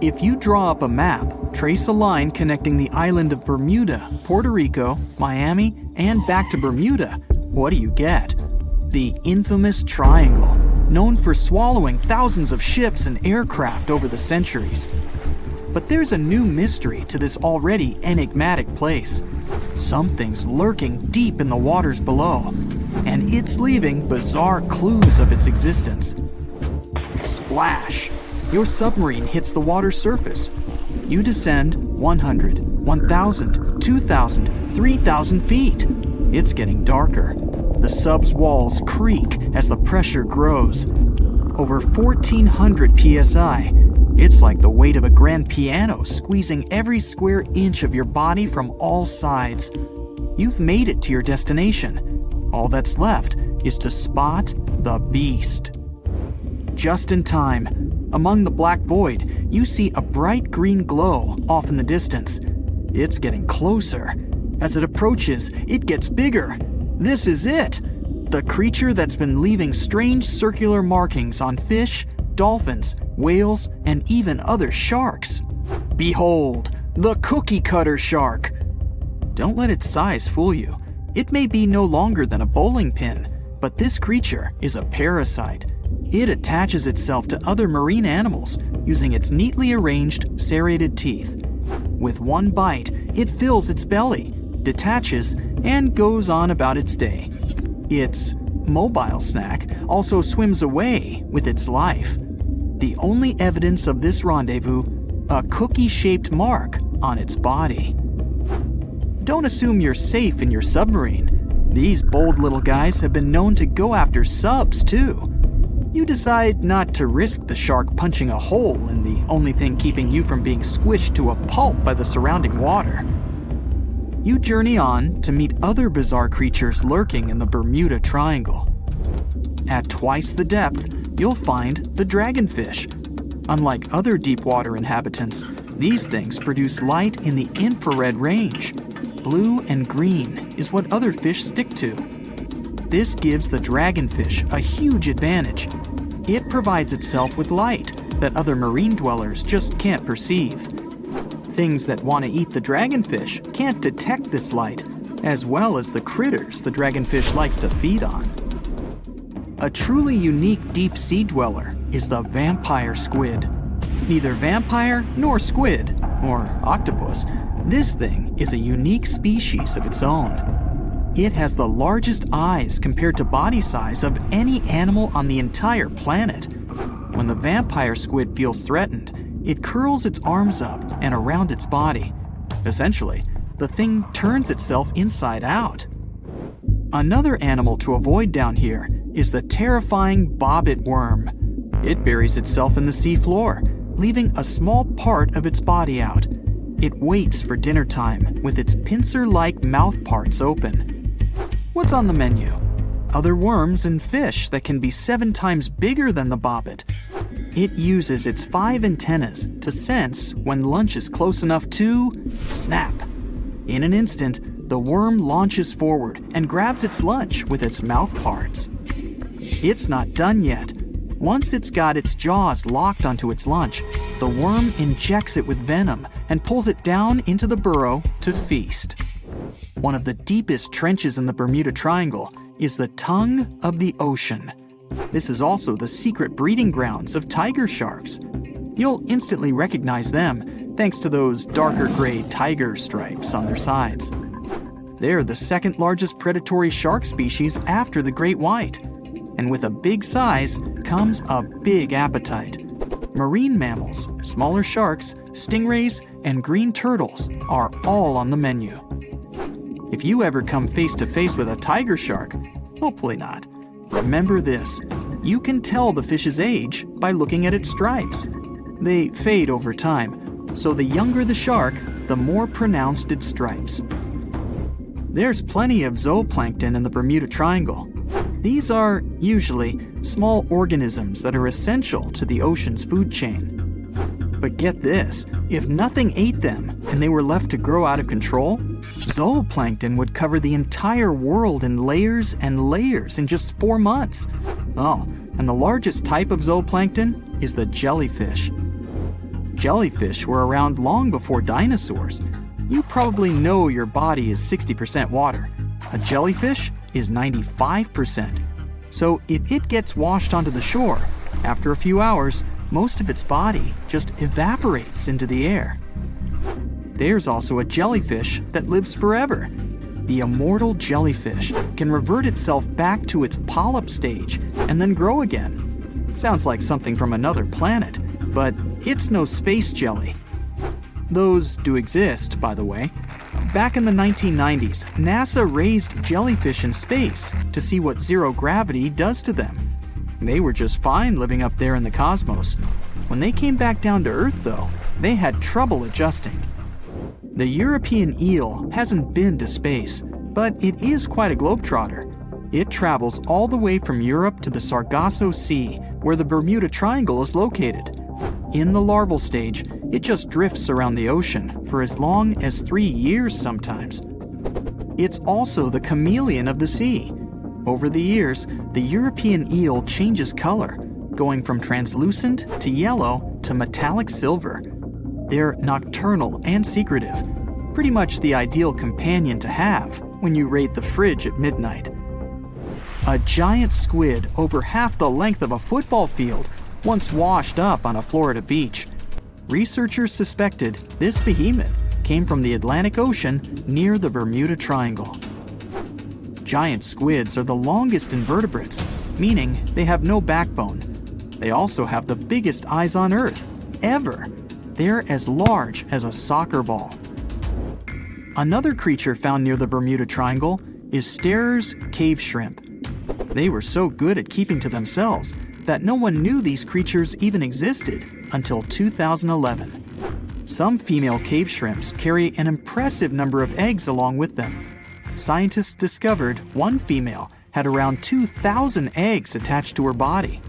If you draw up a map, trace a line connecting the island of Bermuda, Puerto Rico, Miami, and back to Bermuda, what do you get? The infamous triangle, known for swallowing thousands of ships and aircraft over the centuries. But there's a new mystery to this already enigmatic place. Something's lurking deep in the waters below, and it's leaving bizarre clues of its existence. Splash! Your submarine hits the water surface. You descend 100, 1,000, 2,000, 3,000 feet. It's getting darker. The sub's walls creak as the pressure grows. Over 1,400 psi. It's like the weight of a grand piano squeezing every square inch of your body from all sides. You've made it to your destination. All that's left is to spot the beast. Just in time. Among the black void, you see a bright green glow off in the distance. It's getting closer. As it approaches, it gets bigger. This is it! The creature that's been leaving strange circular markings on fish, dolphins, whales, and even other sharks. Behold, the cookie cutter shark! Don't let its size fool you. It may be no longer than a bowling pin, but this creature is a parasite. It attaches itself to other marine animals using its neatly arranged, serrated teeth. With one bite, it fills its belly, detaches, and goes on about its day. Its mobile snack also swims away with its life. The only evidence of this rendezvous, a cookie-shaped mark on its body. Don't assume you're safe in your submarine. These bold little guys have been known to go after subs too. You decide not to risk the shark punching a hole in the only thing keeping you from being squished to a pulp by the surrounding water. You journey on to meet other bizarre creatures lurking in the Bermuda Triangle. At twice the depth, you'll find the dragonfish. Unlike other deep-water inhabitants, these things produce light in the infrared range. Blue and green is what other fish stick to. This gives the dragonfish a huge advantage. It provides itself with light that other marine dwellers just can't perceive. Things that want to eat the dragonfish can't detect this light, as well as the critters the dragonfish likes to feed on. A truly unique deep-sea dweller is the vampire squid. Neither vampire nor squid, or octopus, this thing is a unique species of its own. It has the largest eyes compared to body size of any animal on the entire planet. When the vampire squid feels threatened, it curls its arms up and around its body. Essentially, the thing turns itself inside out. Another animal to avoid down here is the terrifying bobbit worm. It buries itself in the seafloor, leaving a small part of its body out. It waits for dinner time with its pincer-like mouth parts open. What's on the menu? Other worms and fish that can be 7 times bigger than the bobbit. It uses its 5 antennas to sense when lunch is close enough to snap. In an instant, the worm launches forward and grabs its lunch with its mouth parts. It's not done yet. Once it's got its jaws locked onto its lunch, the worm injects it with venom and pulls it down into the burrow to feast. One of the deepest trenches in the Bermuda Triangle is the tongue of the ocean. This is also the secret breeding grounds of tiger sharks. You'll instantly recognize them thanks to those darker gray tiger stripes on their sides. They're the second largest predatory shark species after the great white. And with a big size comes a big appetite. Marine mammals, smaller sharks, stingrays, and green turtles are all on the menu. If you ever come face to face with a tiger shark, hopefully not, remember this: you can tell the fish's age by looking at its stripes. They fade over time, so the younger the shark, the more pronounced its stripes. There's plenty of zooplankton in the Bermuda Triangle. These are, usually, small organisms that are essential to the ocean's food chain. But get this, if nothing ate them and they were left to grow out of control, zooplankton would cover the entire world in layers and layers in just 4 months. Oh, and the largest type of zooplankton is the jellyfish. Jellyfish were around long before dinosaurs. You probably know your body is 60% water. A jellyfish is 95%. So if it gets washed onto the shore, after a few hours, most of its body just evaporates into the air. There's also a jellyfish that lives forever. The immortal jellyfish can revert itself back to its polyp stage and then grow again. Sounds like something from another planet, but it's no space jelly. Those do exist, by the way. Back in the 1990s, NASA raised jellyfish in space to see what zero gravity does to them. They were just fine living up there in the cosmos. When they came back down to Earth, though, they had trouble adjusting. The European eel hasn't been to space, but it is quite a globetrotter. It travels all the way from Europe to the Sargasso Sea, where the Bermuda Triangle is located. In the larval stage, it just drifts around the ocean for as long as 3 years sometimes. It's also the chameleon of the sea. Over the years, the European eel changes color, going from translucent to yellow to metallic silver. They're nocturnal and secretive, pretty much the ideal companion to have when you raid the fridge at midnight. A giant squid over half the length of a football field once washed up on a Florida beach. Researchers suspected this behemoth came from the Atlantic Ocean near the Bermuda Triangle. Giant squids are the longest invertebrates, meaning they have no backbone. They also have the biggest eyes on Earth, ever. They're as large as a soccer ball. Another creature found near the Bermuda Triangle is Sterer's cave shrimp. They were so good at keeping to themselves that no one knew these creatures even existed until 2011. Some female cave shrimps carry an impressive number of eggs along with them. Scientists discovered one female had around 2,000 eggs attached to her body.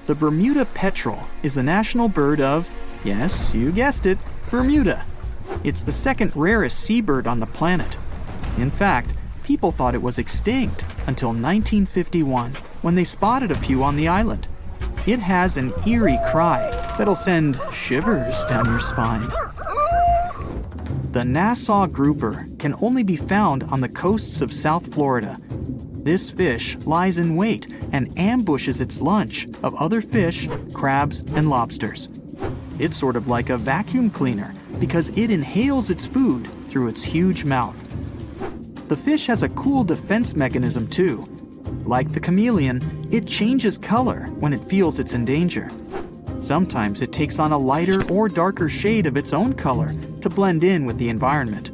The Bermuda petrel is the national bird of, yes, you guessed it, Bermuda. It's the second rarest seabird on the planet. In fact, people thought it was extinct until 1951, when they spotted a few on the island. It has an eerie cry that'll send shivers down your spine. The Nassau grouper can only be found on the coasts of South Florida. This fish lies in wait and ambushes its lunch of other fish, crabs, and lobsters. It's sort of like a vacuum cleaner because it inhales its food through its huge mouth. The fish has a cool defense mechanism too. Like the chameleon, it changes color when it feels it's in danger. Sometimes it takes on a lighter or darker shade of its own color to blend in with the environment.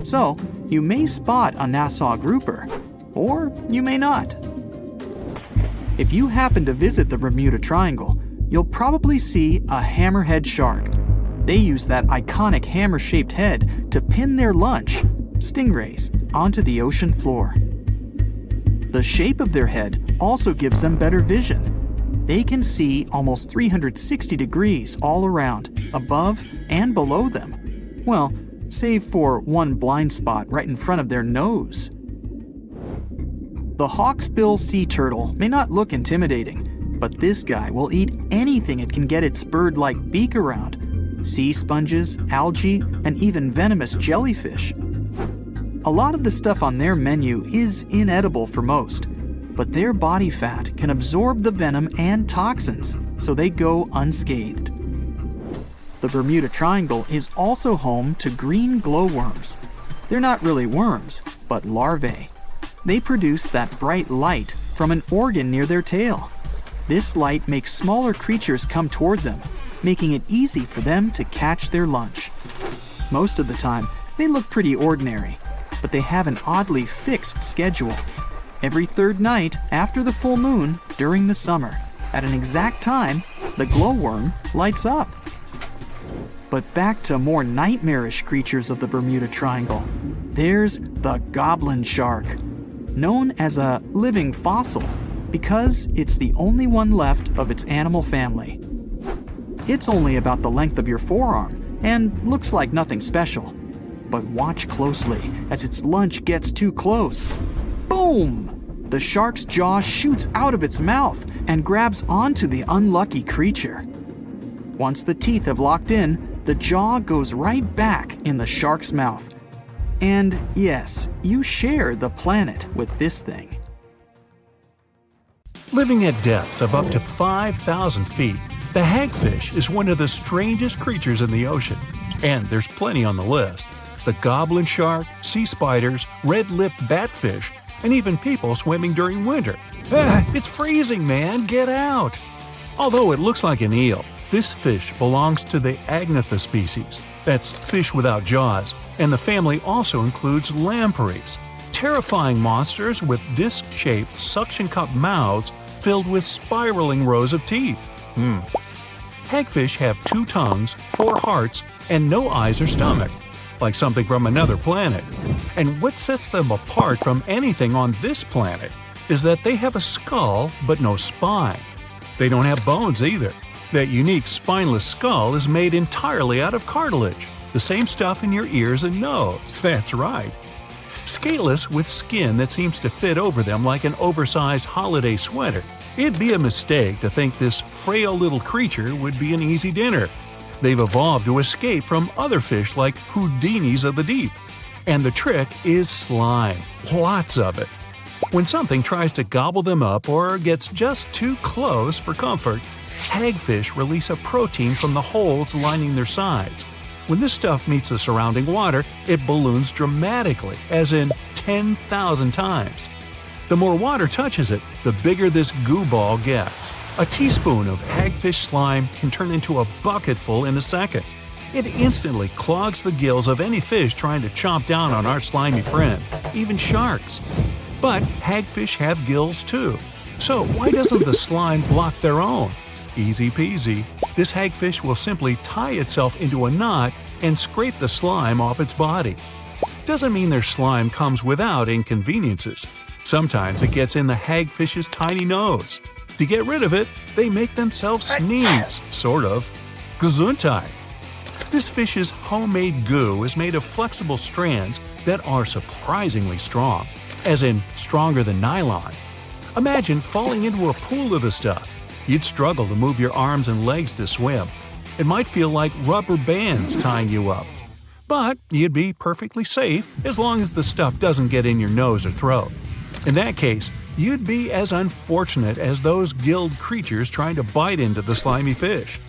So, you may spot a Nassau grouper, or you may not. If you happen to visit the Bermuda Triangle, you'll probably see a hammerhead shark. They use that iconic hammer-shaped head to pin their lunch, stingrays, onto the ocean floor. The shape of their head also gives them better vision. They can see almost 360 degrees all around, above and below them. Well, save for one blind spot right in front of their nose. The hawksbill sea turtle may not look intimidating, but this guy will eat anything it can get its bird-like beak around. Sea sponges, algae, and even venomous jellyfish. A lot of the stuff on their menu is inedible for most, but their body fat can absorb the venom and toxins, so they go unscathed. The Bermuda Triangle is also home to green glowworms. They're not really worms, but larvae. They produce that bright light from an organ near their tail. This light makes smaller creatures come toward them, making it easy for them to catch their lunch. Most of the time, they look pretty ordinary, but they have an oddly fixed schedule. Every third night after the full moon during the summer, at an exact time, the glowworm lights up. But back to more nightmarish creatures of the Bermuda Triangle. There's the goblin shark, known as a living fossil because it's the only one left of its animal family. It's only about the length of your forearm and looks like nothing special. But watch closely as its lunch gets too close. Boom! The shark's jaw shoots out of its mouth and grabs onto the unlucky creature. Once the teeth have locked in, the jaw goes right back in the shark's mouth. And yes, you share the planet with this thing. Living at depths of up to 5,000 feet, the hagfish is one of the strangest creatures in the ocean. And there's plenty on the list. The goblin shark, sea spiders, red-lipped batfish, and even people swimming during winter. It's freezing, man! Get out! Although it looks like an eel, this fish belongs to the Agnatha species. That's fish without jaws, and the family also includes lampreys. Terrifying monsters with disc-shaped suction cup mouths filled with spiraling rows of teeth. Hagfish have 2 tongues, 4 hearts, and no eyes or stomach, like something from another planet. And what sets them apart from anything on this planet is that they have a skull but no spine. They don't have bones either. That unique spineless skull is made entirely out of cartilage, the same stuff in your ears and nose. That's right. Scaleless with skin that seems to fit over them like an oversized holiday sweater. It'd be a mistake to think this frail little creature would be an easy dinner. They've evolved to escape from other fish like Houdinis of the deep. And the trick is slime. Lots of it. When something tries to gobble them up or gets just too close for comfort, hagfish release a protein from the holes lining their sides. When this stuff meets the surrounding water, it balloons dramatically, as in 10,000 times. The more water touches it, the bigger this goo ball gets. A teaspoon of hagfish slime can turn into a bucketful in a second. It instantly clogs the gills of any fish trying to chomp down on our slimy friend, even sharks. But hagfish have gills too. So why doesn't the slime block their own? Easy peasy. This hagfish will simply tie itself into a knot and scrape the slime off its body. Doesn't mean their slime comes without inconveniences. Sometimes it gets in the hagfish's tiny nose. To get rid of it, they make themselves sneeze, sort of. Gesundheit. This fish's homemade goo is made of flexible strands that are surprisingly strong, as in stronger than nylon. Imagine falling into a pool of the stuff. You'd struggle to move your arms and legs to swim. It might feel like rubber bands tying you up. But you'd be perfectly safe as long as the stuff doesn't get in your nose or throat. In that case, you'd be as unfortunate as those gilled creatures trying to bite into the slimy fish.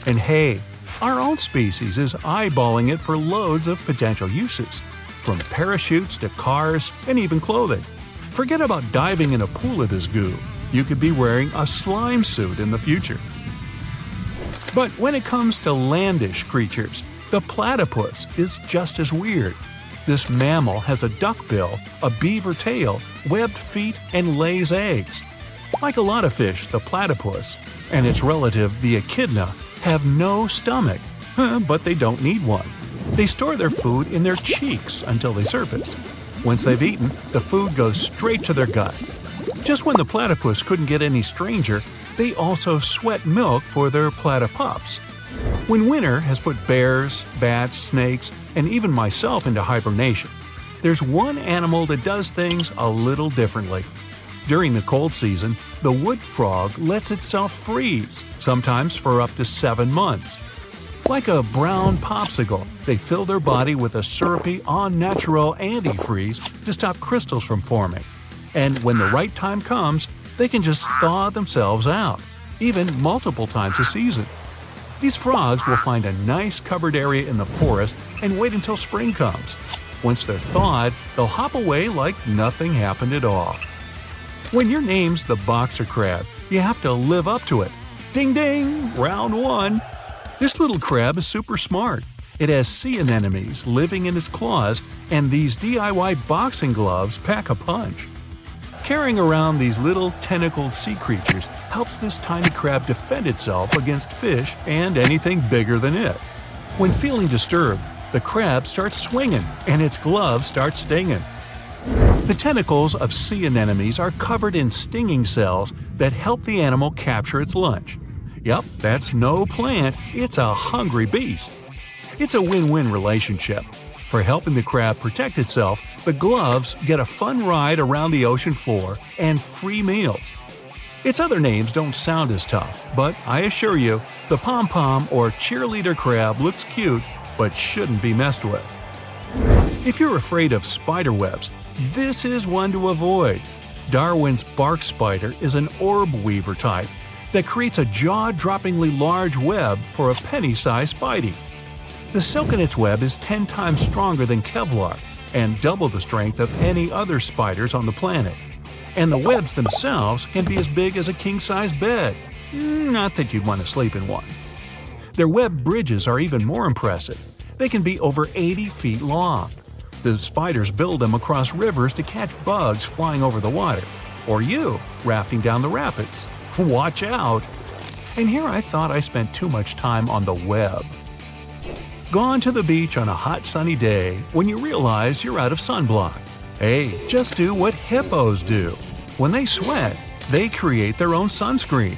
And hey, our own species is eyeballing it for loads of potential uses, from parachutes to cars and even clothing. Forget about diving in a pool of this goo. You could be wearing a slime suit in the future. But when it comes to landish creatures, the platypus is just as weird. This mammal has a duck bill, a beaver tail, webbed feet, and lays eggs. Like a lot of fish, the platypus and its relative, the echidna, have no stomach, but they don't need one. They store their food in their cheeks until they surface. Once they've eaten, the food goes straight to their gut. Just when the platypus couldn't get any stranger, they also sweat milk for their platypups. When winter has put bears, bats, snakes, and even myself into hibernation, there's one animal that does things a little differently. During the cold season, the wood frog lets itself freeze, sometimes for up to 7 months. Like a brown popsicle, they fill their body with a syrupy au naturel antifreeze to stop crystals from forming. And when the right time comes, they can just thaw themselves out, even multiple times a season. These frogs will find a nice covered area in the forest and wait until spring comes. Once they're thawed, they'll hop away like nothing happened at all. When your name's the boxer crab, you have to live up to it. Ding ding! Round 1! This little crab is super smart. It has sea anemones living in its claws, and these DIY boxing gloves pack a punch. Carrying around these little tentacled sea creatures helps this tiny crab defend itself against fish and anything bigger than it. When feeling disturbed, the crab starts swinging and its gloves start stinging. The tentacles of sea anemones are covered in stinging cells that help the animal capture its lunch. Yup, that's no plant, it's a hungry beast. It's a win-win relationship. For helping the crab protect itself, the gloves get a fun ride around the ocean floor and free meals. Its other names don't sound as tough, but I assure you, the pom-pom or cheerleader crab looks cute but shouldn't be messed with. If you're afraid of spider webs, this is one to avoid. Darwin's bark spider is an orb weaver type that creates a jaw-droppingly large web for a penny-sized spidey. The silk in its web is 10 times stronger than Kevlar and double the strength of any other spiders on the planet. And the webs themselves can be as big as a king-size bed. Not that you'd want to sleep in one. Their web bridges are even more impressive. They can be over 80 feet long. The spiders build them across rivers to catch bugs flying over the water, or you rafting down the rapids. Watch out! And here I thought I spent too much time on the web. Gone to the beach on a hot sunny day when you realize you're out of sunblock. Hey, just do what hippos do. When they sweat, they create their own sunscreen.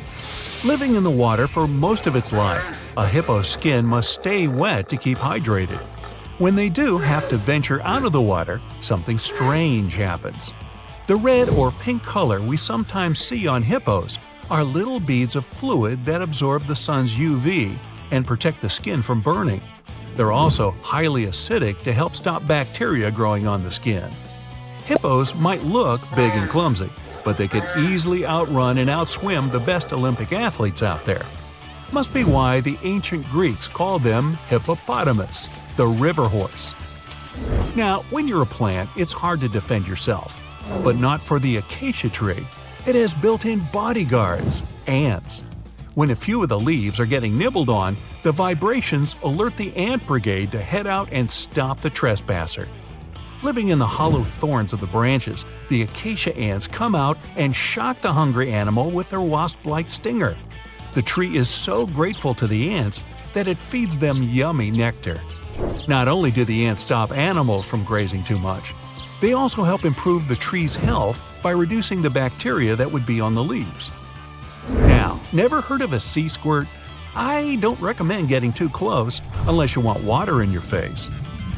Living in the water for most of its life, a hippo's skin must stay wet to keep hydrated. When they do have to venture out of the water, something strange happens. The red or pink color we sometimes see on hippos are little beads of fluid that absorb the sun's UV and protect the skin from burning. They're also highly acidic to help stop bacteria growing on the skin. Hippos might look big and clumsy, but they could easily outrun and outswim the best Olympic athletes out there. Must be why the ancient Greeks called them hippopotamus, the river horse. Now, when you're a plant, it's hard to defend yourself, but not for the acacia tree. It has built-in bodyguards, ants. When a few of the leaves are getting nibbled on, the vibrations alert the ant brigade to head out and stop the trespasser. Living in the hollow thorns of the branches, the acacia ants come out and shock the hungry animal with their wasp-like stinger. The tree is so grateful to the ants that it feeds them yummy nectar. Not only do the ants stop animals from grazing too much, they also help improve the tree's health by reducing the bacteria that would be on the leaves. Now, never heard of a sea squirt? I don't recommend getting too close unless you want water in your face.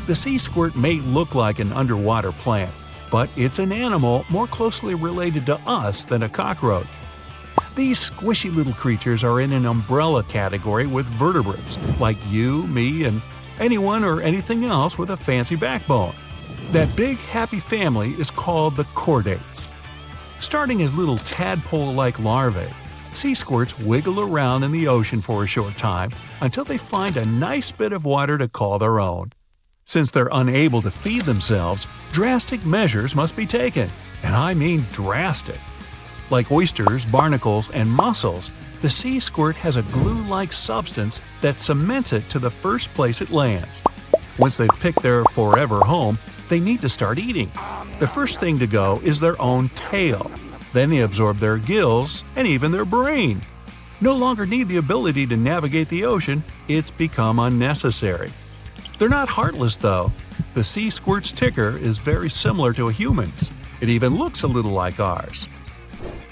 The sea squirt may look like an underwater plant, but it's an animal more closely related to us than a cockroach. These squishy little creatures are in an umbrella category with vertebrates, like you, me, and anyone or anything else with a fancy backbone. That big happy family is called the chordates. Starting as little tadpole-like larvae, sea squirts wiggle around in the ocean for a short time until they find a nice bit of water to call their own. Since they're unable to feed themselves, drastic measures must be taken, and I mean drastic. Like oysters, barnacles, and mussels, the sea squirt has a glue-like substance that cements it to the first place it lands. Once they've picked their forever home, they need to start eating. The first thing to go is their own tail. Then they absorb their gills and even their brain. No longer need the ability to navigate the ocean, it's become unnecessary. They're not heartless, though. The sea squirt's ticker is very similar to a human's. It even looks a little like ours.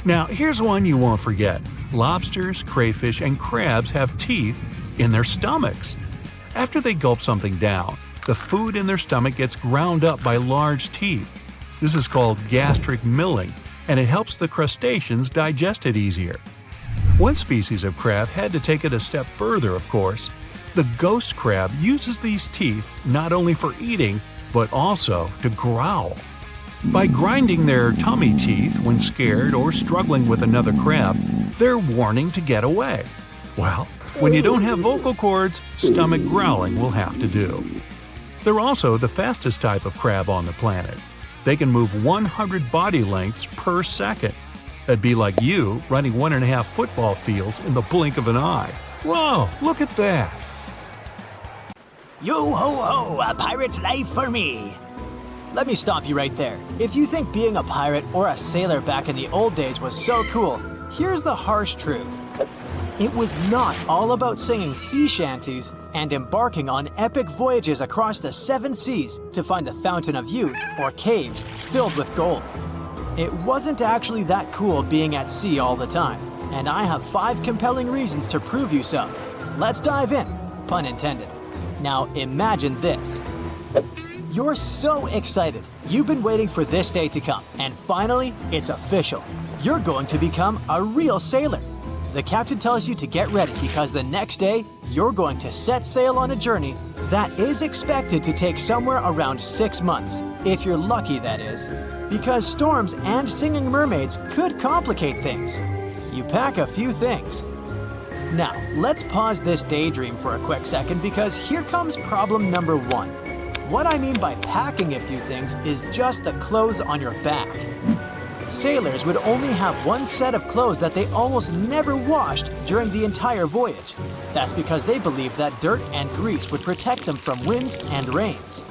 Now, here's one you won't forget. Lobsters, crayfish, and crabs have teeth in their stomachs. After they gulp something down, the food in their stomach gets ground up by large teeth. This is called gastric milling, and it helps the crustaceans digest it easier. One species of crab had to take it a step further, of course. The ghost crab uses these teeth not only for eating, but also to growl. By grinding their tummy teeth when scared or struggling with another crab, they're warning to get away. Well, when you don't have vocal cords, stomach growling will have to do. They're also the fastest type of crab on the planet. They can move 100 body lengths per second. That'd be like you running 1.5 football fields in the blink of an eye. Whoa, look at that! Yo ho ho, a pirate's life for me! Let me stop you right there. If you think being a pirate or a sailor back in the old days was so cool, here's the harsh truth. It was not all about singing sea shanties and embarking on epic voyages across the 7 seas to find the Fountain of Youth or caves filled with gold. It wasn't actually that cool being at sea all the time, and I have 5 compelling reasons to prove you so. Let's dive in, pun intended. Now imagine this. You're so excited. You've been waiting for this day to come, and finally, it's official. you're going to become a real sailor. The captain tells you to get ready because the next day, you're going to set sail on a journey that is expected to take somewhere around 6 months, if you're lucky that is, because storms and singing mermaids could complicate things. You pack a few things. Now, let's pause this daydream for a quick second because here comes problem number 1. What I mean by packing a few things is just the clothes on your back. Sailors would only have one set of clothes that they almost never washed during the entire voyage. That's because they believed that dirt and grease would protect them from winds and rains.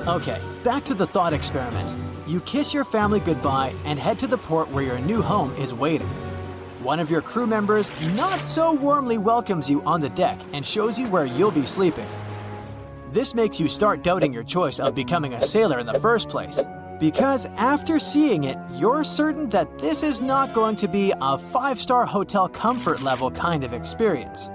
Okay, back to the thought experiment. You kiss your family goodbye and head to the port where your new home is waiting. One of your crew members not so warmly welcomes you on the deck and shows you where you'll be sleeping. This makes you start doubting your choice of becoming a sailor in the first place. Because after seeing it, you're certain that this is not going to be a 5-star hotel comfort level kind of experience.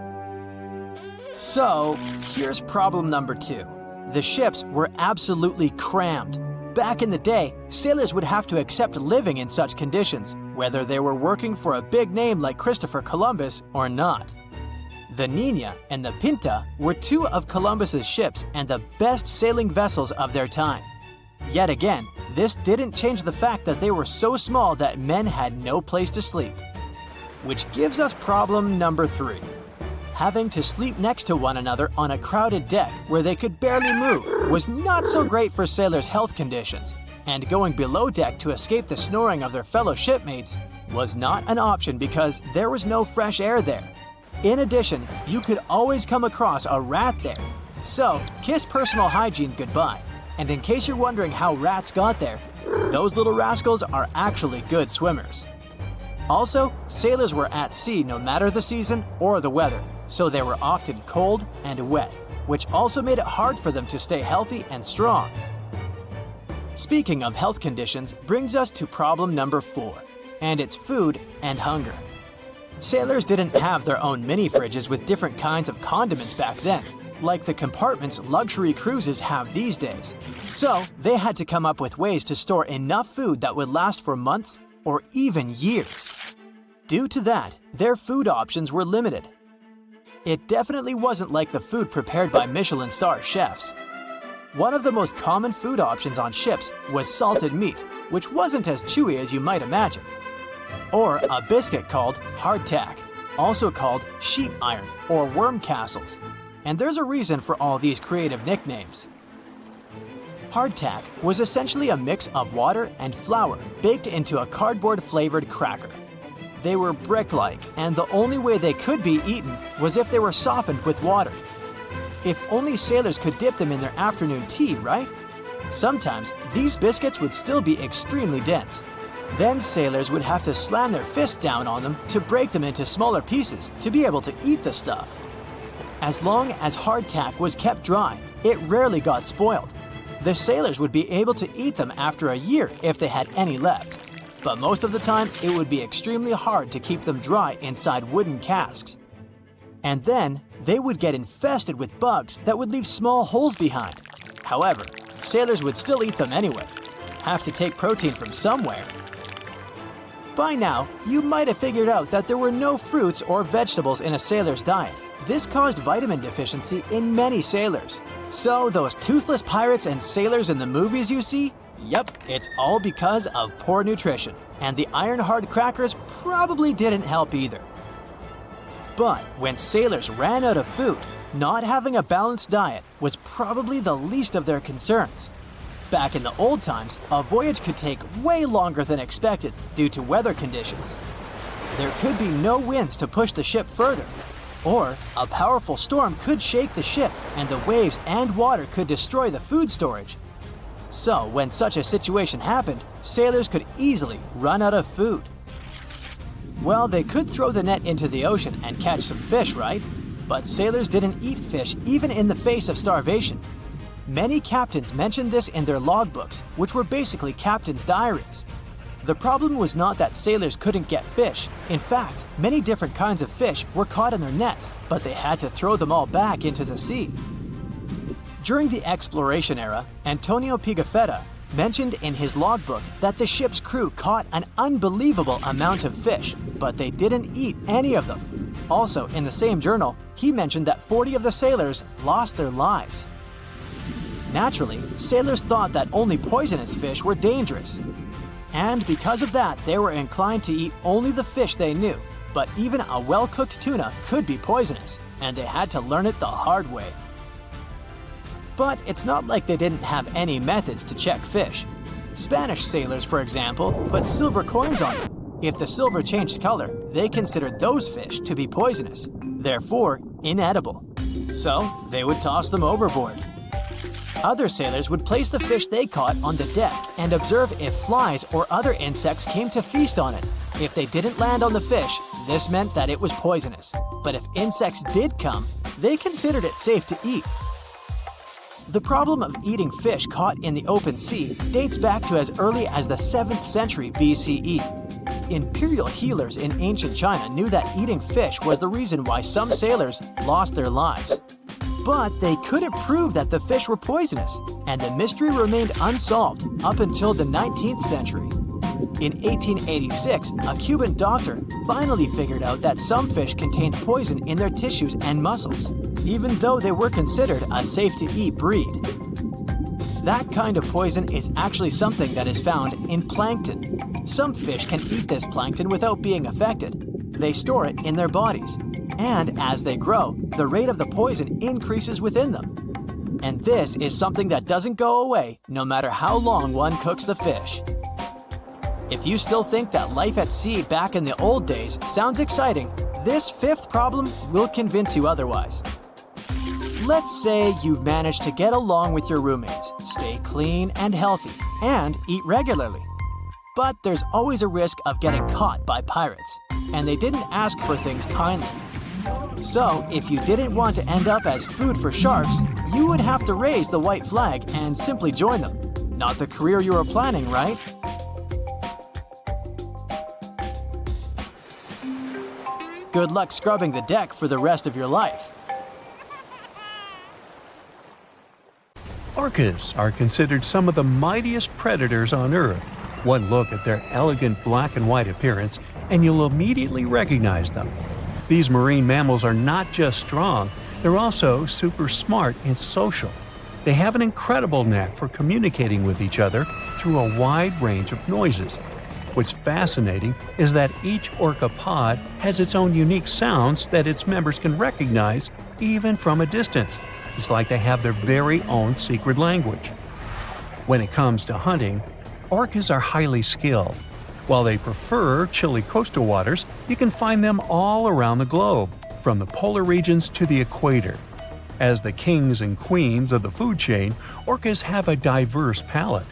So, here's problem number 2. The ships were absolutely crammed. Back in the day, sailors would have to accept living in such conditions, whether they were working for a big name like Christopher Columbus or not. The Nina and the Pinta were 2 of Columbus's ships and the best sailing vessels of their time. Yet again, this didn't change the fact that they were so small that men had no place to sleep. Which gives us problem number 3. Having to sleep next to one another on a crowded deck where they could barely move was not so great for sailors' health conditions, and going below deck to escape the snoring of their fellow shipmates was not an option because there was no fresh air there. In addition, you could always come across a rat there. So, kiss personal hygiene goodbye. And in case you're wondering how rats got there, those little rascals are actually good swimmers. Also, sailors were at sea no matter the season or the weather, so they were often cold and wet, which also made it hard for them to stay healthy and strong. Speaking of health conditions brings us to problem number 4, and it's food and hunger. Sailors didn't have their own mini fridges with different kinds of condiments back then, like the compartments luxury cruises have these days. So, they had to come up with ways to store enough food that would last for months or even years. Due to that, their food options were limited. It definitely wasn't like the food prepared by Michelin star chefs. One of the most common food options on ships was salted meat, which wasn't as chewy as you might imagine. Or a biscuit called hardtack, also called sheet iron or worm castles. And there's a reason for all these creative nicknames. Hardtack was essentially a mix of water and flour baked into a cardboard-flavored cracker. They were brick-like, and the only way they could be eaten was if they were softened with water. If only sailors could dip them in their afternoon tea, right? Sometimes these biscuits would still be extremely dense. Then sailors would have to slam their fists down on them to break them into smaller pieces to be able to eat the stuff. As long as hardtack was kept dry, it rarely got spoiled. The sailors would be able to eat them after a year if they had any left. But most of the time, it would be extremely hard to keep them dry inside wooden casks. And then, they would get infested with bugs that would leave small holes behind. However, sailors would still eat them anyway. Have to take protein from somewhere. By now, you might have figured out that there were no fruits or vegetables in a sailor's diet. This caused vitamin deficiency in many sailors. So those toothless pirates and sailors in the movies you see? Yep, it's all because of poor nutrition. And the iron-hard crackers probably didn't help either. But when sailors ran out of food, not having a balanced diet was probably the least of their concerns. Back in the old times, a voyage could take way longer than expected due to weather conditions. There could be no winds to push the ship further. Or a powerful storm could shake the ship and the waves and water could destroy the food storage. So when such a situation happened, sailors could easily run out of food. Well, they could throw the net into the ocean and catch some fish, right? But sailors didn't eat fish even in the face of starvation. Many captains mentioned this in their logbooks, which were basically captains' diaries. The problem was not that sailors couldn't get fish. In fact, many different kinds of fish were caught in their nets, but they had to throw them all back into the sea. During the exploration era, Antonio Pigafetta, mentioned in his logbook that the ship's crew caught an unbelievable amount of fish, but they didn't eat any of them. Also, in the same journal, he mentioned that 40 of the sailors lost their lives. Naturally, sailors thought that only poisonous fish were dangerous. And because of that, they were inclined to eat only the fish they knew. But even a well-cooked tuna could be poisonous, and they had to learn it the hard way. But it's not like they didn't have any methods to check fish. Spanish sailors, for example, put silver coins on them. If the silver changed color, they considered those fish to be poisonous, therefore inedible. So they would toss them overboard. Other sailors would place the fish they caught on the deck and observe if flies or other insects came to feast on it. If they didn't land on the fish, this meant that it was poisonous. But if insects did come, they considered it safe to eat. The problem of eating fish caught in the open sea dates back to as early as the 7th century BCE. Imperial healers in ancient China knew that eating fish was the reason why some sailors lost their lives. But they couldn't prove that the fish were poisonous, and the mystery remained unsolved up until the 19th century. In 1886, a Cuban doctor finally figured out that some fish contained poison in their tissues and muscles, even though they were considered a safe-to-eat breed. That kind of poison is actually something that is found in plankton. Some fish can eat this plankton without being affected. They store it in their bodies. And as they grow, the rate of the poison increases within them. And this is something that doesn't go away no matter how long one cooks the fish. If you still think that life at sea back in the old days sounds exciting, this fifth problem will convince you otherwise. Let's say you've managed to get along with your roommates, stay clean and healthy, and eat regularly. But there's always a risk of getting caught by pirates, and they didn't ask for things kindly. So, if you didn't want to end up as food for sharks, you would have to raise the white flag and simply join them. Not the career you were planning, right? Good luck scrubbing the deck for the rest of your life. Orcas are considered some of the mightiest predators on Earth. One look at their elegant black and white appearance, and you'll immediately recognize them. These marine mammals are not just strong, they're also super smart and social. They have an incredible knack for communicating with each other through a wide range of noises. What's fascinating is that each orca pod has its own unique sounds that its members can recognize even from a distance. It's like they have their very own secret language. When it comes to hunting, orcas are highly skilled. While they prefer chilly coastal waters, you can find them all around the globe, from the polar regions to the equator. As the kings and queens of the food chain, orcas have a diverse palate.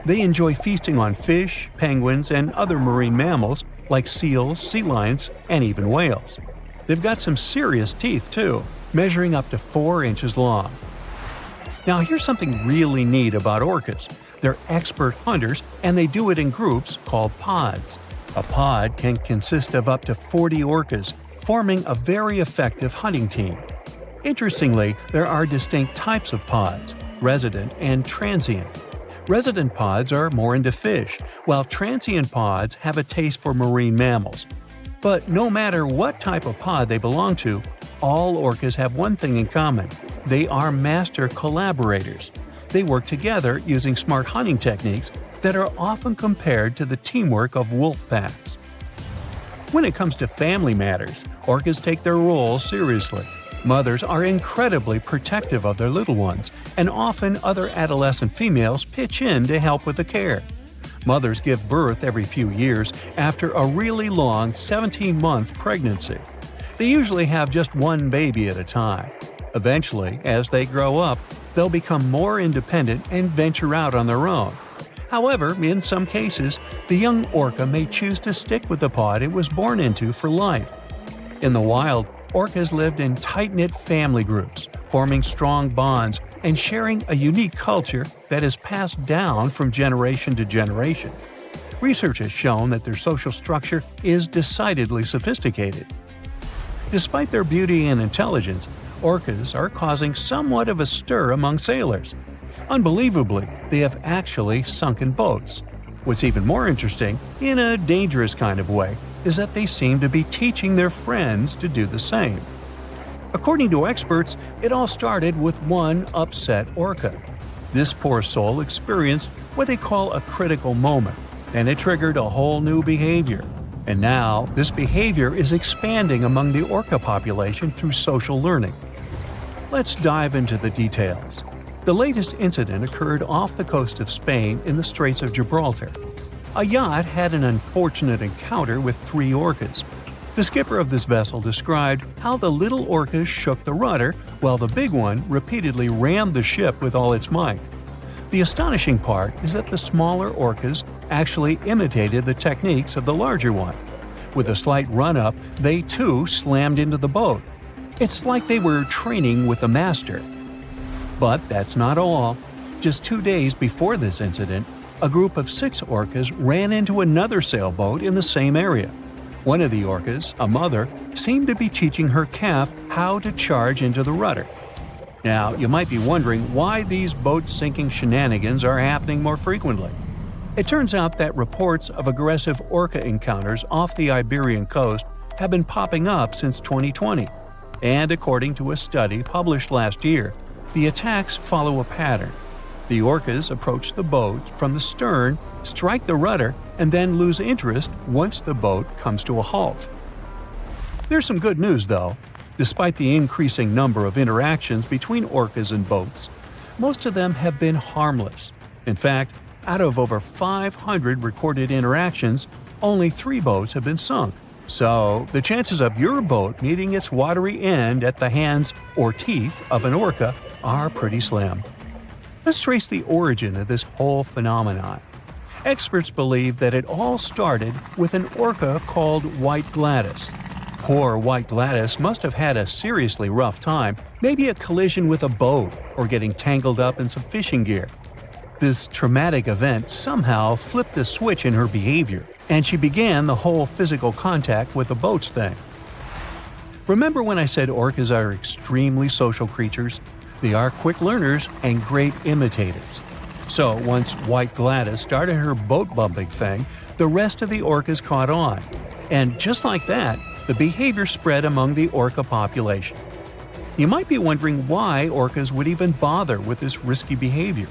They enjoy feasting on fish, penguins, and other marine mammals like seals, sea lions, and even whales. They've got some serious teeth too, measuring up to 4 inches long. Now here's something really neat about orcas. They're expert hunters, and they do it in groups called pods. A pod can consist of up to 40 orcas, forming a very effective hunting team. Interestingly, there are distinct types of pods: resident and transient. Resident pods are more into fish, while transient pods have a taste for marine mammals. But no matter what type of pod they belong to, all orcas have one thing in common: they are master collaborators. They work together using smart hunting techniques that are often compared to the teamwork of wolf packs. When it comes to family matters, orcas take their roles seriously. Mothers are incredibly protective of their little ones, and often other adolescent females pitch in to help with the care. Mothers give birth every few years after a really long 17-month pregnancy. They usually have just one baby at a time. Eventually, as they grow up, they'll become more independent and venture out on their own. However, in some cases, the young orca may choose to stick with the pod it was born into for life. In the wild, orcas lived in tight-knit family groups, forming strong bonds and sharing a unique culture that is passed down from generation to generation. Research has shown that their social structure is decidedly sophisticated. Despite their beauty and intelligence, orcas are causing somewhat of a stir among sailors. Unbelievably, they have actually sunken boats. What's even more interesting, in a dangerous kind of way, is that they seem to be teaching their friends to do the same. According to experts, it all started with one upset orca. This poor soul experienced what they call a critical moment, and it triggered a whole new behavior. And now, this behavior is expanding among the orca population through social learning. Let's dive into the details. The latest incident occurred off the coast of Spain in the Straits of Gibraltar. A yacht had an unfortunate encounter with 3 orcas. The skipper of this vessel described how the little orcas shook the rudder while the big one repeatedly rammed the ship with all its might. The astonishing part is that the smaller orcas actually imitated the techniques of the larger one. With a slight run-up, they too slammed into the boat. It's like they were training with the master. But that's not all. Just 2 days before this incident, a group of 6 orcas ran into another sailboat in the same area. One of the orcas, a mother, seemed to be teaching her calf how to charge into the rudder. Now, you might be wondering why these boat-sinking shenanigans are happening more frequently. It turns out that reports of aggressive orca encounters off the Iberian coast have been popping up since 2020. And according to a study published last year, the attacks follow a pattern. The orcas approach the boat from the stern, strike the rudder, and then lose interest once the boat comes to a halt. There's some good news, though. Despite the increasing number of interactions between orcas and boats, most of them have been harmless. In fact, out of over 500 recorded interactions, only 3 boats have been sunk. So, the chances of your boat meeting its watery end at the hands or teeth of an orca are pretty slim. Let's trace the origin of this whole phenomenon. Experts believe that it all started with an orca called White Gladys. Poor White Gladys must have had a seriously rough time, maybe a collision with a boat or getting tangled up in some fishing gear. This traumatic event somehow flipped a switch in her behavior, and she began the whole physical contact with the boats thing. Remember when I said orcas are extremely social creatures? They are quick learners and great imitators. So once White Gladys started her boat bumping thing, the rest of the orcas caught on. And just like that, the behavior spread among the orca population. You might be wondering why orcas would even bother with this risky behavior.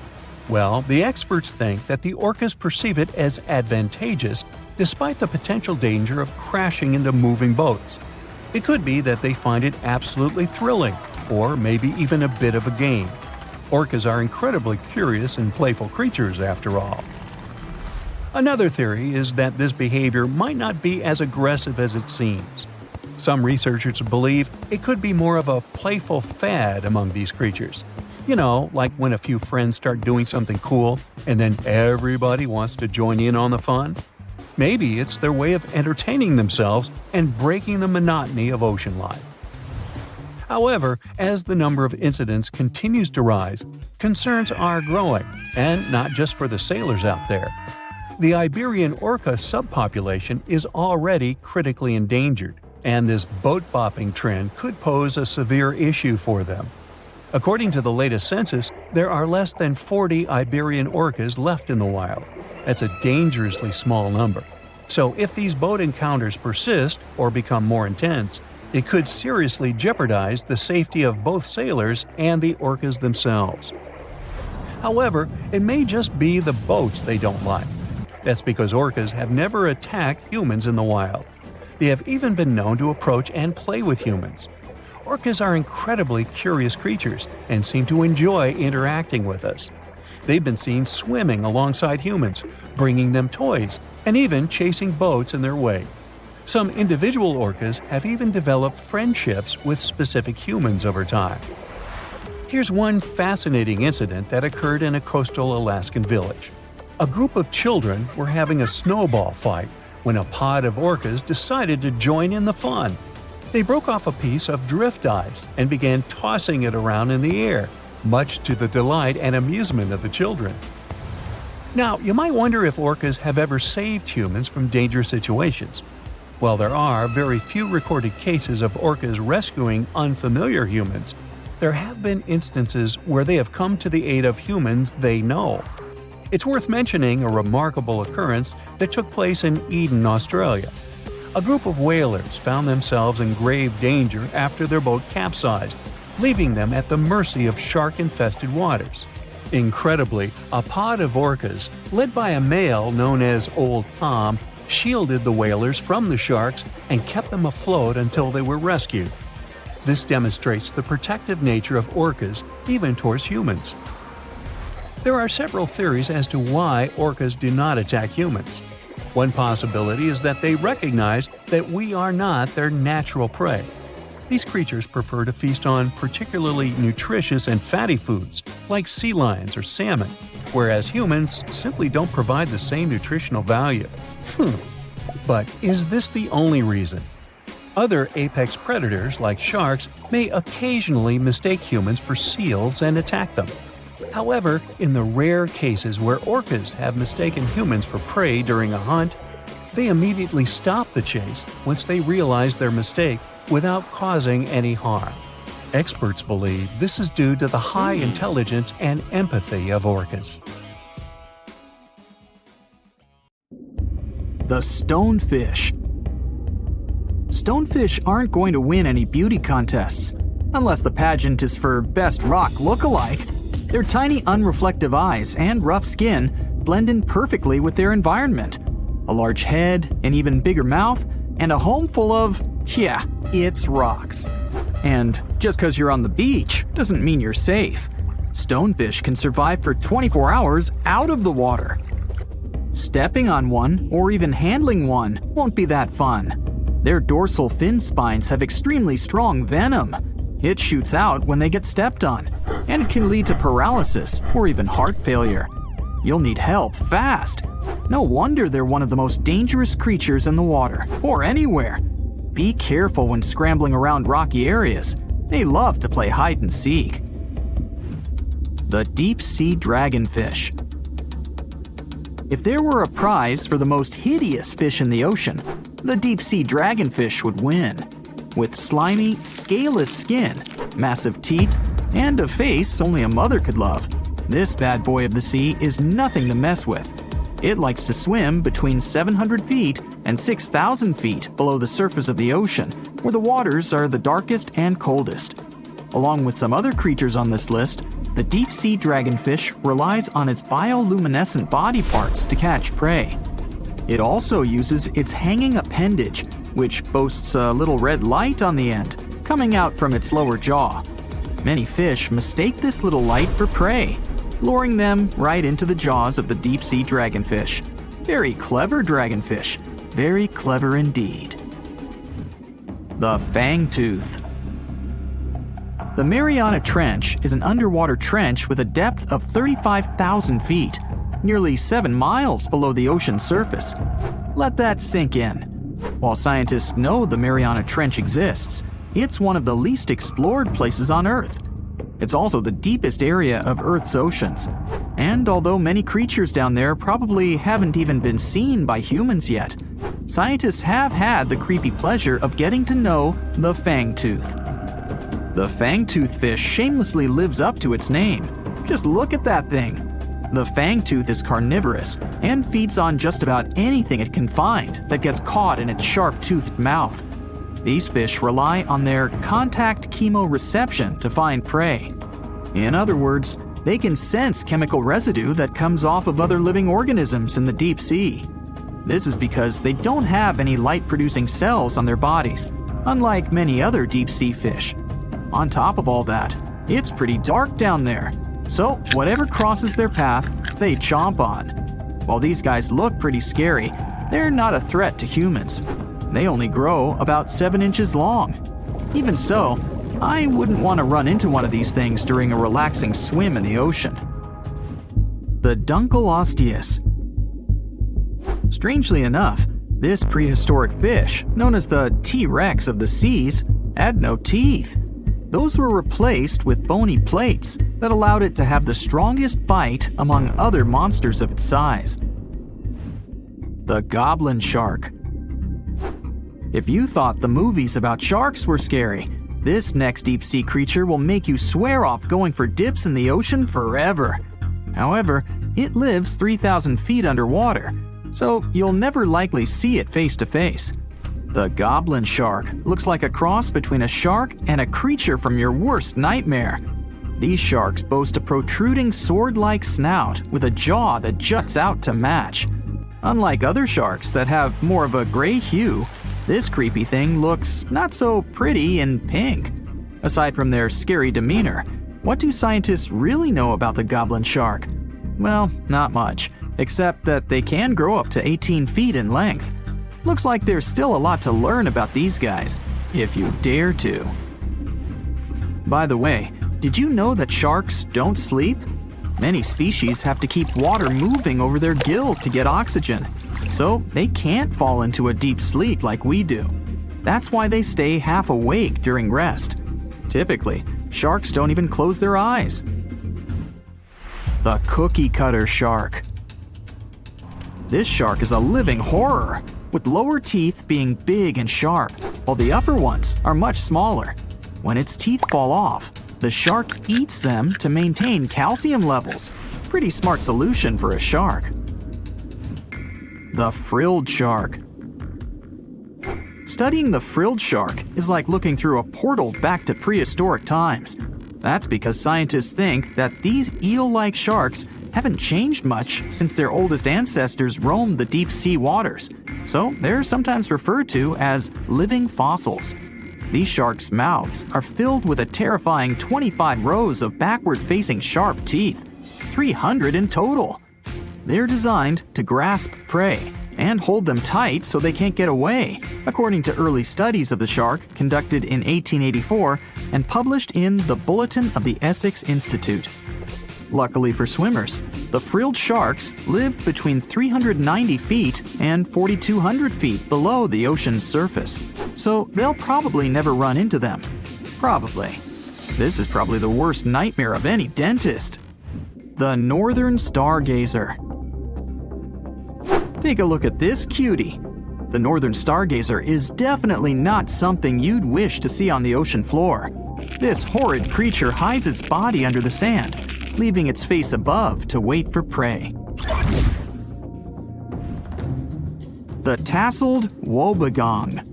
Well, the experts think that the orcas perceive it as advantageous despite the potential danger of crashing into moving boats. It could be that they find it absolutely thrilling, or maybe even a bit of a game. Orcas are incredibly curious and playful creatures, after all. Another theory is that this behavior might not be as aggressive as it seems. Some researchers believe it could be more of a playful fad among these creatures. You know, like when a few friends start doing something cool and then everybody wants to join in on the fun. Maybe it's their way of entertaining themselves and breaking the monotony of ocean life. However, as the number of incidents continues to rise, concerns are growing, and not just for the sailors out there. The Iberian orca subpopulation is already critically endangered, and this boat-bopping trend could pose a severe issue for them. According to the latest census, there are less than 40 Iberian orcas left in the wild. That's a dangerously small number. So if these boat encounters persist or become more intense, it could seriously jeopardize the safety of both sailors and the orcas themselves. However, it may just be the boats they don't like. That's because orcas have never attacked humans in the wild. They have even been known to approach and play with humans. Orcas are incredibly curious creatures and seem to enjoy interacting with us. They've been seen swimming alongside humans, bringing them toys, and even chasing boats in their wake. Some individual orcas have even developed friendships with specific humans over time. Here's one fascinating incident that occurred in a coastal Alaskan village. A group of children were having a snowball fight when a pod of orcas decided to join in the fun. They broke off a piece of drift ice and began tossing it around in the air, much to the delight and amusement of the children. Now, you might wonder if orcas have ever saved humans from dangerous situations. Well, there are very few recorded cases of orcas rescuing unfamiliar humans, there have been instances where they have come to the aid of humans they know. It's worth mentioning a remarkable occurrence that took place in Eden, Australia. A group of whalers found themselves in grave danger after their boat capsized, leaving them at the mercy of shark-infested waters. Incredibly, a pod of orcas, led by a male known as Old Tom, shielded the whalers from the sharks and kept them afloat until they were rescued. This demonstrates the protective nature of orcas even towards humans. There are several theories as to why orcas do not attack humans. One possibility is that they recognize that we are not their natural prey. These creatures prefer to feast on particularly nutritious and fatty foods, like sea lions or salmon, whereas humans simply don't provide the same nutritional value. But is this the only reason? Other apex predators, like sharks, may occasionally mistake humans for seals and attack them. However, in the rare cases where orcas have mistaken humans for prey during a hunt, they immediately stop the chase once they realize their mistake without causing any harm. Experts believe this is due to the high intelligence and empathy of orcas. The stonefish. Stonefish aren't going to win any beauty contests, unless the pageant is for best rock look-alike. Their tiny unreflective eyes and rough skin blend in perfectly with their environment. A large head, an even bigger mouth, and a home full of, it's rocks. And just because you're on the beach doesn't mean you're safe. Stonefish can survive for 24 hours out of the water. Stepping on one or even handling one won't be that fun. Their dorsal fin spines have extremely strong venom. It shoots out when they get stepped on, and it can lead to paralysis or even heart failure. You'll need help fast. No wonder they're one of the most dangerous creatures in the water, or anywhere. Be careful when scrambling around rocky areas. They love to play hide and seek. The deep sea dragonfish. If there were a prize for the most hideous fish in the ocean, the deep sea dragonfish would win. With slimy, scaleless skin, massive teeth, and a face only a mother could love, this bad boy of the sea is nothing to mess with. It likes to swim between 700 feet and 6,000 feet below the surface of the ocean, where the waters are the darkest and coldest. Along with some other creatures on this list, the deep sea dragonfish relies on its bioluminescent body parts to catch prey. It also uses its hanging appendage, which boasts a little red light on the end, coming out from its lower jaw. Many fish mistake this little light for prey, luring them right into the jaws of the deep sea dragonfish. Very clever dragonfish, very clever indeed. The fangtooth. The Mariana Trench is an underwater trench with a depth of 35,000 feet, nearly 7 miles below the ocean surface. Let that sink in. While scientists know the Mariana Trench exists, it's one of the least explored places on Earth. It's also the deepest area of Earth's oceans. And although many creatures down there probably haven't even been seen by humans yet, scientists have had the creepy pleasure of getting to know the fangtooth. The fangtooth fish shamelessly lives up to its name. Just look at that thing. The fangtooth is carnivorous and feeds on just about anything it can find that gets caught in its sharp-toothed mouth. These fish rely on their contact chemoreception to find prey. In other words, they can sense chemical residue that comes off of other living organisms in the deep sea. This is because they don't have any light-producing cells on their bodies, unlike many other deep-sea fish. On top of all that, it's pretty dark down there, so whatever crosses their path, they chomp on. While these guys look pretty scary, they're not a threat to humans. They only grow about 7 inches long. Even so, I wouldn't want to run into one of these things during a relaxing swim in the ocean. The Dunkleosteus. Strangely enough, this prehistoric fish, known as the T-Rex of the seas, had no teeth. Those were replaced with bony plates that allowed it to have the strongest bite among other monsters of its size. The goblin shark. If you thought the movies about sharks were scary, This next deep-sea creature will make you swear off going for dips in the ocean forever. However, it lives 3,000 feet underwater, so you'll never likely see it face to face. The goblin shark looks like a cross between a shark and a creature from your worst nightmare. These sharks boast a protruding sword-like snout with a jaw that juts out to match. Unlike other sharks that have more of a gray hue, this creepy thing looks not so pretty and pink. Aside from their scary demeanor, what do scientists really know about the goblin shark? Well, not much, except that they can grow up to 18 feet in length. Looks like there's still a lot to learn about these guys, if you dare to. By the way, did you know that sharks don't sleep? Many species have to keep water moving over their gills to get oxygen, so they can't fall into a deep sleep like we do. That's why they stay half awake during rest. Typically, sharks don't even close their eyes. The cookie cutter shark. This shark is a living horror, with lower teeth being big and sharp, while the upper ones are much smaller. When its teeth fall off, the shark eats them to maintain calcium levels. Pretty smart solution for a shark. The frilled shark. Studying the frilled shark is like looking through a portal back to prehistoric times. That's because scientists think that these eel-like sharks haven't changed much since their oldest ancestors roamed the deep sea waters, so they're sometimes referred to as living fossils. These sharks' mouths are filled with a terrifying 25 rows of backward-facing sharp teeth, 300 in total. They're designed to grasp prey and hold them tight so they can't get away, according to early studies of the shark conducted in 1884 and published in the Bulletin of the Essex Institute. Luckily for swimmers, the frilled sharks live between 390 feet and 4,200 feet below the ocean's surface, so they'll probably never run into them. Probably. This is probably the worst nightmare of any dentist. The northern stargazer. Take a look at this cutie. The northern stargazer is definitely not something you'd wish to see on the ocean floor. This horrid creature hides its body under the sand, leaving its face above to wait for prey. The tasseled wobbegong.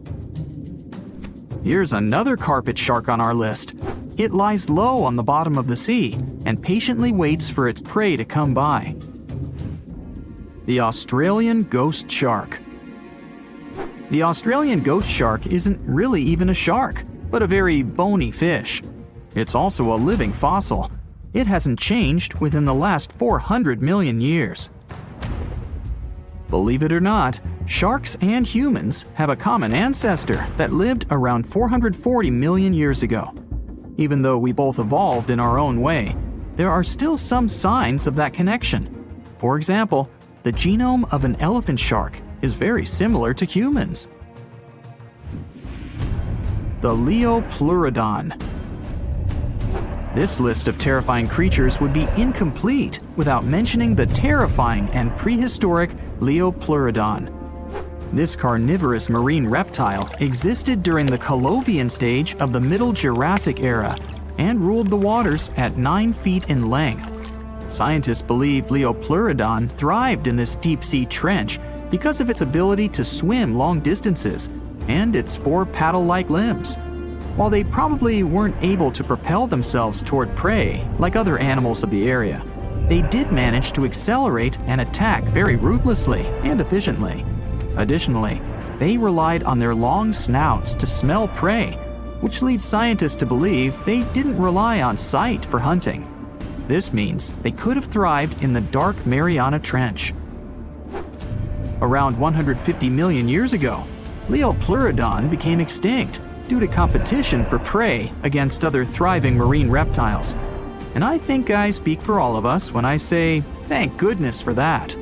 Here's another carpet shark on our list. It lies low on the bottom of the sea and patiently waits for its prey to come by. The Australian ghost shark. The Australian ghost shark isn't really even a shark, but a very bony fish. It's also a living fossil. It hasn't changed within the last 400 million years. Believe it or not, sharks and humans have a common ancestor that lived around 440 million years ago. Even though we both evolved in our own way, there are still some signs of that connection. For example, the genome of an elephant shark is very similar to humans. The Leopleurodon. This list of terrifying creatures would be incomplete without mentioning the terrifying and prehistoric Leopleurodon. This carnivorous marine reptile existed during the Colovian stage of the Middle Jurassic era and ruled the waters at 9 feet in length. Scientists believe Leopleurodon thrived in this deep-sea trench because of its ability to swim long distances and its 4 paddle-like limbs. While they probably weren't able to propel themselves toward prey like other animals of the area, they did manage to accelerate and attack very ruthlessly and efficiently. Additionally, they relied on their long snouts to smell prey, which leads scientists to believe they didn't rely on sight for hunting. This means they could have thrived in the dark Mariana Trench. Around 150 million years ago, Leopleurodon became extinct due to competition for prey against other thriving marine reptiles. And I think I speak for all of us when I say, thank goodness for that.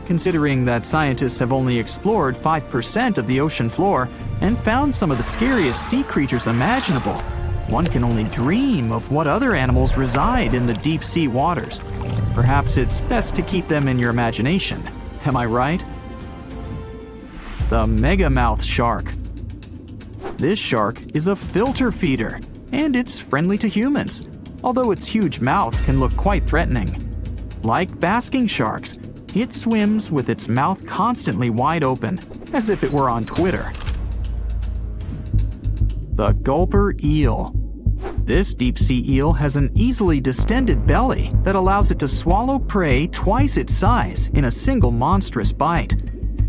Considering that scientists have only explored 5% of the ocean floor and found some of the scariest sea creatures imaginable, one can only dream of what other animals reside in the deep sea waters. Perhaps it's best to keep them in your imagination. Am I right? The megamouth shark. This shark is a filter feeder, and it's friendly to humans, although its huge mouth can look quite threatening. Like basking sharks, it swims with its mouth constantly wide open, as if it were on Twitter. The gulper eel. This deep-sea eel has an easily distended belly that allows it to swallow prey twice its size in a single monstrous bite.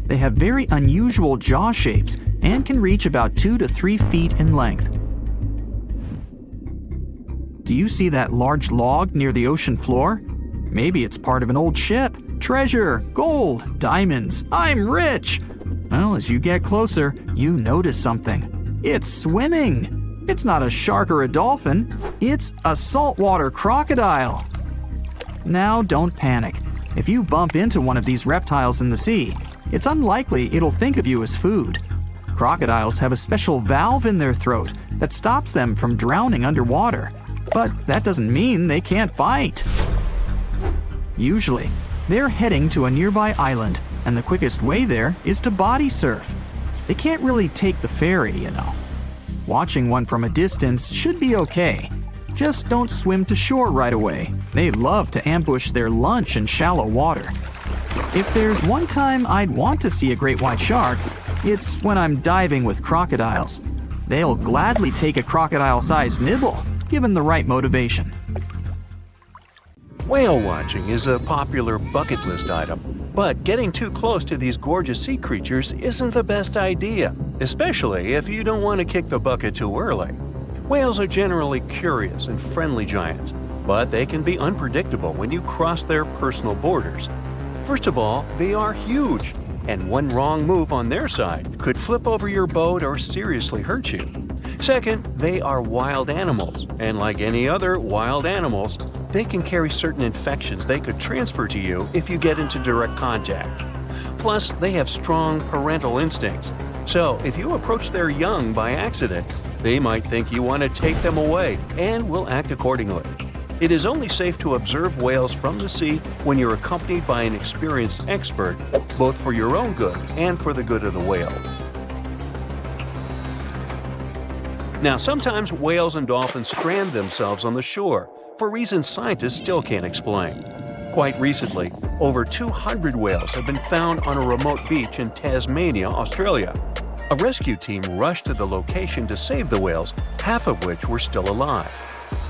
They have very unusual jaw shapes and can reach about 2 to 3 feet in length. Do you see that large log near the ocean floor? Maybe it's part of an old ship. Treasure, gold, diamonds, I'm rich! Well, as you get closer, you notice something. It's swimming! It's not a shark or a dolphin, it's a saltwater crocodile! Now don't panic. If you bump into one of these reptiles in the sea, it's unlikely it'll think of you as food. Crocodiles have a special valve in their throat that stops them from drowning underwater, but that doesn't mean they can't bite. Usually, they're heading to a nearby island, and the quickest way there is to body surf. They can't really take the ferry, you know. Watching one from a distance should be okay. Just don't swim to shore right away. They love to ambush their lunch in shallow water. If there's one time I'd want to see a great white shark, it's when I'm diving with crocodiles. They'll gladly take a crocodile-sized nibble, given the right motivation. Whale watching is a popular bucket list item, but getting too close to these gorgeous sea creatures isn't the best idea, especially if you don't want to kick the bucket too early. Whales are generally curious and friendly giants, but they can be unpredictable when you cross their personal borders. First of all, they are huge, and one wrong move on their side could flip over your boat or seriously hurt you. Second, they are wild animals, and like any other wild animals, they can carry certain infections they could transfer to you if you get into direct contact. Plus, they have strong parental instincts, so if you approach their young by accident, they might think you want to take them away and will act accordingly. It is only safe to observe whales from the sea when you're accompanied by an experienced expert, both for your own good and for the good of the whale. Now, sometimes whales and dolphins strand themselves on the shore for reasons scientists still can't explain. Quite recently, over 200 whales have been found on a remote beach in Tasmania, Australia. A rescue team rushed to the location to save the whales, half of which were still alive.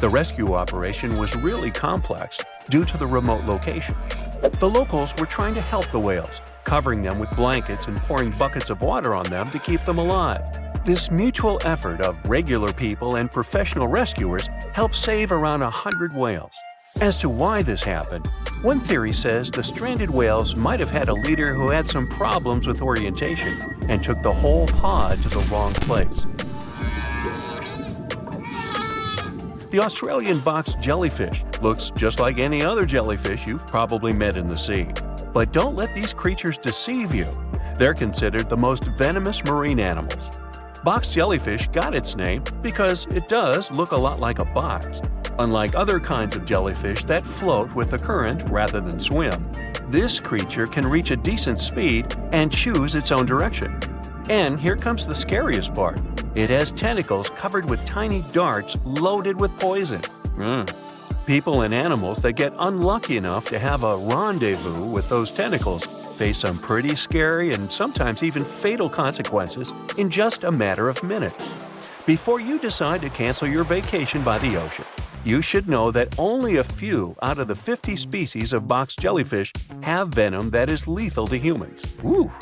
The rescue operation was really complex due to the remote location. The locals were trying to help the whales, covering them with blankets and pouring buckets of water on them to keep them alive. This mutual effort of regular people and professional rescuers helped save around 100 whales. As to why this happened, one theory says the stranded whales might have had a leader who had some problems with orientation and took the whole pod to the wrong place. The Australian box jellyfish looks just like any other jellyfish you've probably met in the sea. But don't let these creatures deceive you. They're considered the most venomous marine animals. Box jellyfish got its name because it does look a lot like a box. Unlike other kinds of jellyfish that float with the current rather than swim, this creature can reach a decent speed and choose its own direction. And here comes the scariest part. It has tentacles covered with tiny darts loaded with poison. People and animals that get unlucky enough to have a rendezvous with those tentacles face some pretty scary and sometimes even fatal consequences in just a matter of minutes. Before you decide to cancel your vacation by the ocean, you should know that only a few out of the 50 species of box jellyfish have venom that is lethal to humans. Woo!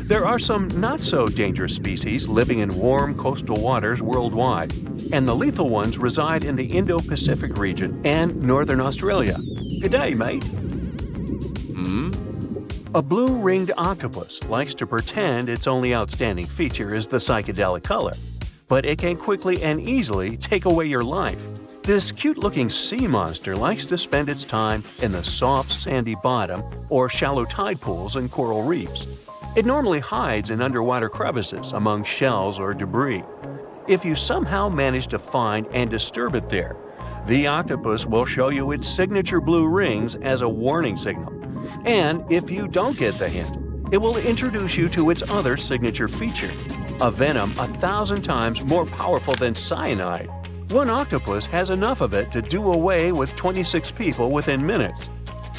There are some not-so-dangerous species living in warm coastal waters worldwide, and the lethal ones reside in the Indo-Pacific region and northern Australia. Good day, mate. A blue-ringed octopus likes to pretend its only outstanding feature is the psychedelic color, but it can quickly and easily take away your life. This cute-looking sea monster likes to spend its time in the soft, sandy bottom or shallow tide pools and coral reefs. It normally hides in underwater crevices among shells or debris. If you somehow manage to find and disturb it there, the octopus will show you its signature blue rings as a warning signal. And if you don't get the hint, it will introduce you to its other signature feature, a venom 1,000 times more powerful than cyanide. One octopus has enough of it to do away with 26 people within minutes.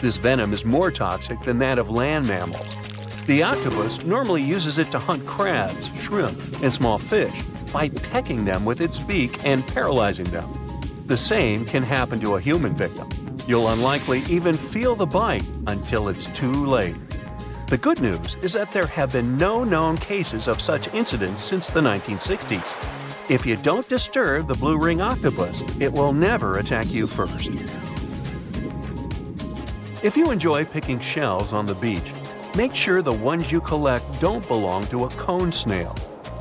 This venom is more toxic than that of land mammals. The octopus normally uses it to hunt crabs, shrimp, and small fish by pecking them with its beak and paralyzing them. The same can happen to a human victim. You'll unlikely even feel the bite until it's too late. The good news is that there have been no known cases of such incidents since the 1960s. If you don't disturb the blue ring octopus, it will never attack you first. If you enjoy picking shells on the beach, make sure the ones you collect don't belong to a cone snail.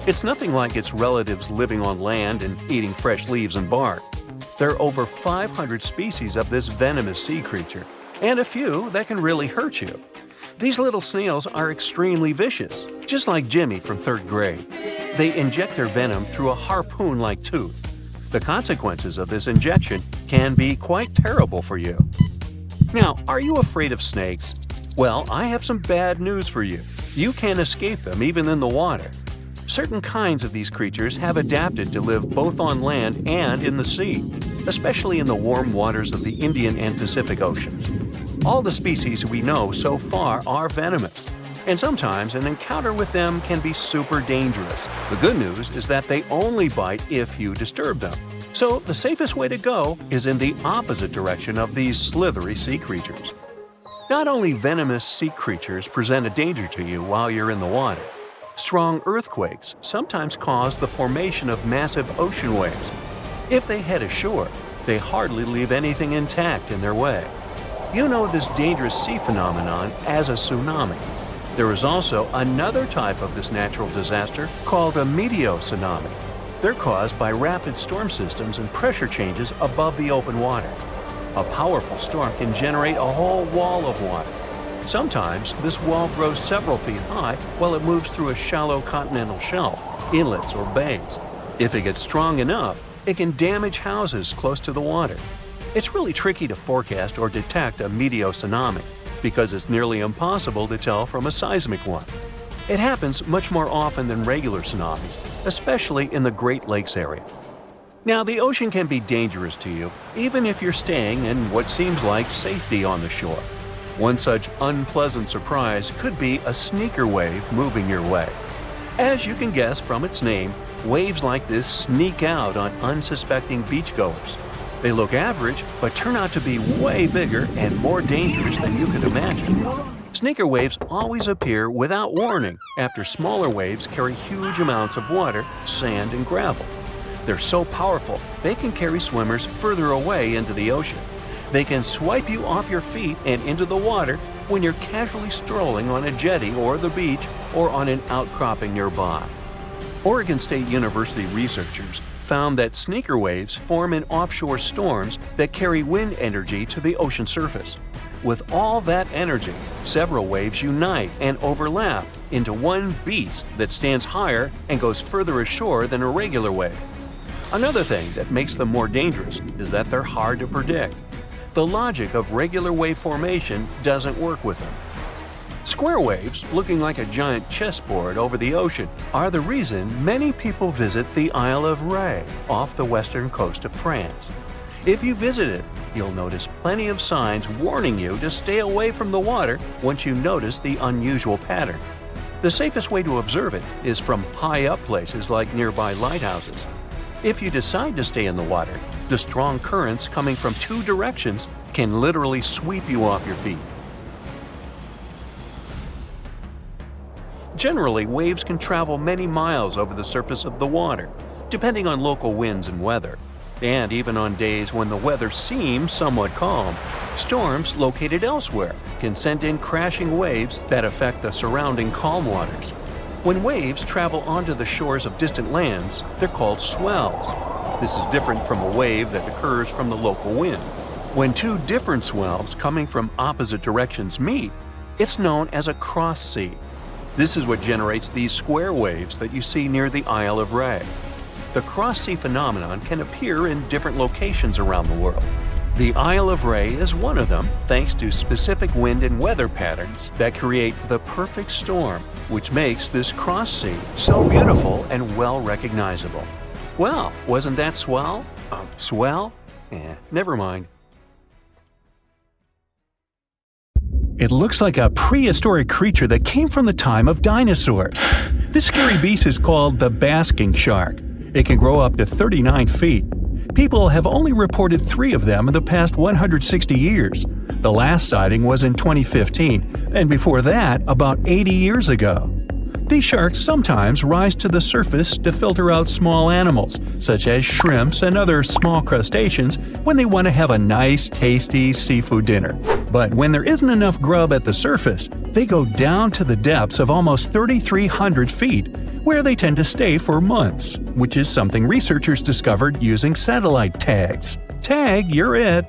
It's nothing like its relatives living on land and eating fresh leaves and bark. There are over 500 species of this venomous sea creature, and a few that can really hurt you. These little snails are extremely vicious, just like Jimmy from 3rd grade. They inject their venom through a harpoon-like tooth. The consequences of this injection can be quite terrible for you. Now, are you afraid of snakes? Well, I have some bad news for you. You can't escape them even in the water. Certain kinds of these creatures have adapted to live both on land and in the sea, especially in the warm waters of the Indian and Pacific Oceans. All the species we know so far are venomous, and sometimes an encounter with them can be super dangerous. The good news is that they only bite if you disturb them. So the safest way to go is in the opposite direction of these slithery sea creatures. Not only venomous sea creatures present a danger to you while you're in the water. Strong earthquakes sometimes cause the formation of massive ocean waves. If they head ashore, they hardly leave anything intact in their way. You know this dangerous sea phenomenon as a tsunami. There is also another type of this natural disaster called a meteotsunami. They're caused by rapid storm systems and pressure changes above the open water. A powerful storm can generate a whole wall of water. Sometimes this wall grows several feet high while it moves through a shallow continental shelf, inlets, or bays. If it gets strong enough, it can damage houses close to the water. It's really tricky to forecast or detect a meteotsunami because it's nearly impossible to tell from a seismic one. It happens much more often than regular tsunamis, especially in the Great Lakes area. Now, the ocean can be dangerous to you, even if you're staying in what seems like safety on the shore. One such unpleasant surprise could be a sneaker wave moving your way. As you can guess from its name, waves like this sneak out on unsuspecting beachgoers. They look average, but turn out to be way bigger and more dangerous than you could imagine. Sneaker waves always appear without warning after smaller waves carry huge amounts of water, sand, and gravel. They're so powerful, they can carry swimmers further away into the ocean. They can swipe you off your feet and into the water when you're casually strolling on a jetty or the beach or on an outcropping nearby. Oregon State University researchers found that sneaker waves form in offshore storms that carry wind energy to the ocean surface. With all that energy, several waves unite and overlap into one beast that stands higher and goes further ashore than a regular wave. Another thing that makes them more dangerous is that they're hard to predict. The logic of regular wave formation doesn't work with them. Square waves, looking like a giant chessboard over the ocean, are the reason many people visit the Isle of Ré off the western coast of France. If you visit it, you'll notice plenty of signs warning you to stay away from the water once you notice the unusual pattern. The safest way to observe it is from high up places like nearby lighthouses. If you decide to stay in the water, the strong currents coming from two directions can literally sweep you off your feet. Generally, waves can travel many miles over the surface of the water, depending on local winds and weather. And even on days when the weather seems somewhat calm, storms located elsewhere can send in crashing waves that affect the surrounding calm waters. When waves travel onto the shores of distant lands, they're called swells. This is different from a wave that occurs from the local wind. When two different swells coming from opposite directions meet, it's known as a cross sea. This is what generates these square waves that you see near the Isle of Ré. The cross-sea phenomenon can appear in different locations around the world. The Isle of Ré is one of them, thanks to specific wind and weather patterns that create the perfect storm, which makes this cross sea so beautiful and well recognizable. Well, wasn't that swell? Swell? Never mind. It looks like a prehistoric creature that came from the time of dinosaurs. This scary beast is called the basking shark. It can grow up to 39 feet. People have only reported 3 of them in the past 160 years. The last sighting was in 2015, and before that, about 80 years ago. These sharks sometimes rise to the surface to filter out small animals, such as shrimps and other small crustaceans, when they want to have a nice, tasty seafood dinner. But when there isn't enough grub at the surface, they go down to the depths of almost 3,300 feet, where they tend to stay for months, which is something researchers discovered using satellite tags. Tag, you're it!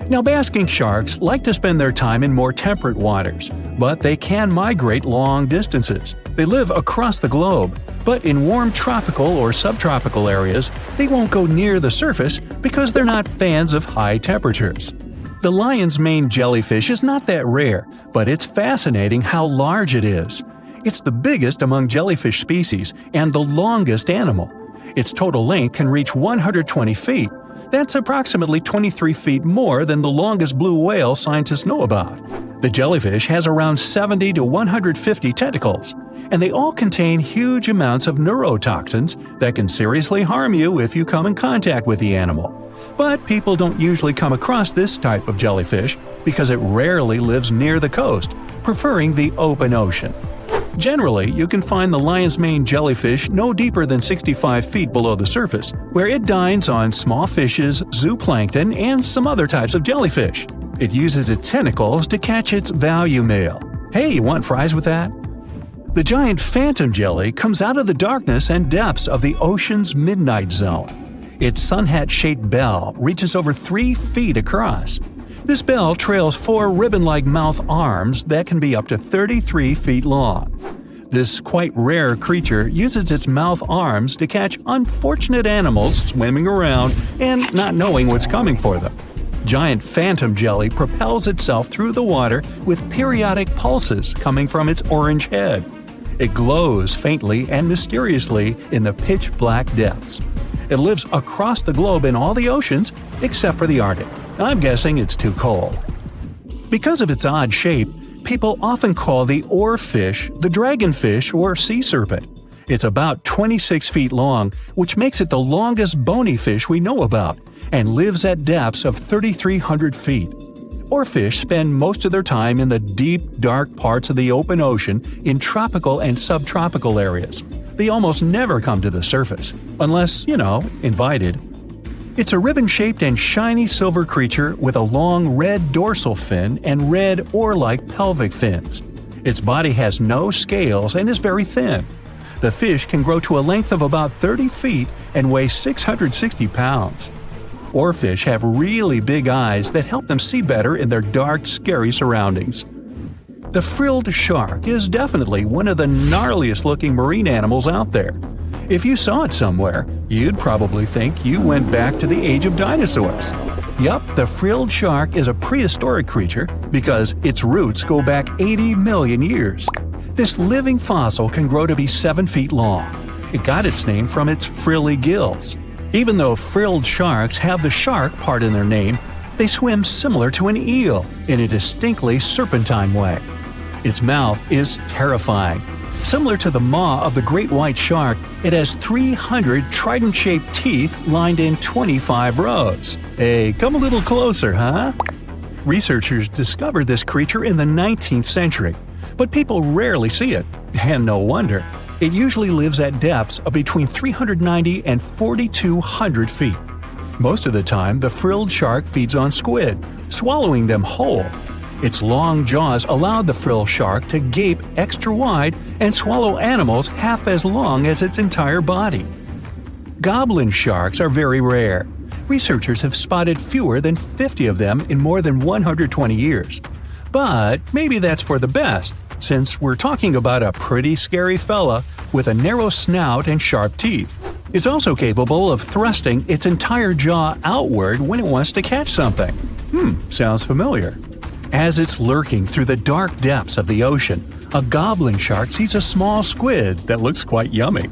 Now, basking sharks like to spend their time in more temperate waters, but they can migrate long distances. They live across the globe, but in warm tropical or subtropical areas, they won't go near the surface because they're not fans of high temperatures. The lion's mane jellyfish is not that rare, but it's fascinating how large it is. It's the biggest among jellyfish species and the longest animal. Its total length can reach 120 feet. That's approximately 23 feet more than the longest blue whale scientists know about. The jellyfish has around 70 to 150 tentacles, and they all contain huge amounts of neurotoxins that can seriously harm you if you come in contact with the animal. But people don't usually come across this type of jellyfish because it rarely lives near the coast, preferring the open ocean. Generally, you can find the lion's mane jellyfish no deeper than 65 feet below the surface, where it dines on small fishes, zooplankton, and some other types of jellyfish. It uses its tentacles to catch its value meal. Hey, you want fries with that? The giant phantom jelly comes out of the darkness and depths of the ocean's midnight zone. Its sun hat-shaped bell reaches over 3 feet across. This bell trails 4 ribbon-like mouth arms that can be up to 33 feet long. This quite rare creature uses its mouth arms to catch unfortunate animals swimming around and not knowing what's coming for them. Giant phantom jelly propels itself through the water with periodic pulses coming from its orange head. It glows faintly and mysteriously in the pitch-black depths. It lives across the globe in all the oceans except for the Arctic. I'm guessing it's too cold. Because of its odd shape, people often call the oarfish the dragonfish or sea serpent. It's about 26 feet long, which makes it the longest bony fish we know about, and lives at depths of 3,300 feet. Oarfish spend most of their time in the deep, dark parts of the open ocean in tropical and subtropical areas. They almost never come to the surface, unless, invited. It's a ribbon-shaped and shiny silver creature with a long red dorsal fin and red oar-like pelvic fins. Its body has no scales and is very thin. The fish can grow to a length of about 30 feet and weigh 660 pounds. Oarfish have really big eyes that help them see better in their dark, scary surroundings. The frilled shark is definitely one of the gnarliest-looking marine animals out there. If you saw it somewhere, you'd probably think you went back to the age of dinosaurs. Yup, the frilled shark is a prehistoric creature because its roots go back 80 million years. This living fossil can grow to be 7 feet long. It got its name from its frilly gills. Even though frilled sharks have the shark part in their name, they swim similar to an eel in a distinctly serpentine way. Its mouth is terrifying. Similar to the maw of the great white shark, it has 300 trident-shaped teeth lined in 25 rows. Hey, come a little closer, huh? Researchers discovered this creature in the 19th century, but people rarely see it, and no wonder. It usually lives at depths of between 390 and 4,200 feet. Most of the time, the frilled shark feeds on squid, swallowing them whole. Its long jaws allowed the frilled shark to gape extra wide and swallow animals half as long as its entire body. Goblin sharks are very rare. Researchers have spotted fewer than 50 of them in more than 120 years. But maybe that's for the best, since we're talking about a pretty scary fella with a narrow snout and sharp teeth. It's also capable of thrusting its entire jaw outward when it wants to catch something. Sounds familiar. As it's lurking through the dark depths of the ocean, a goblin shark sees a small squid that looks quite yummy.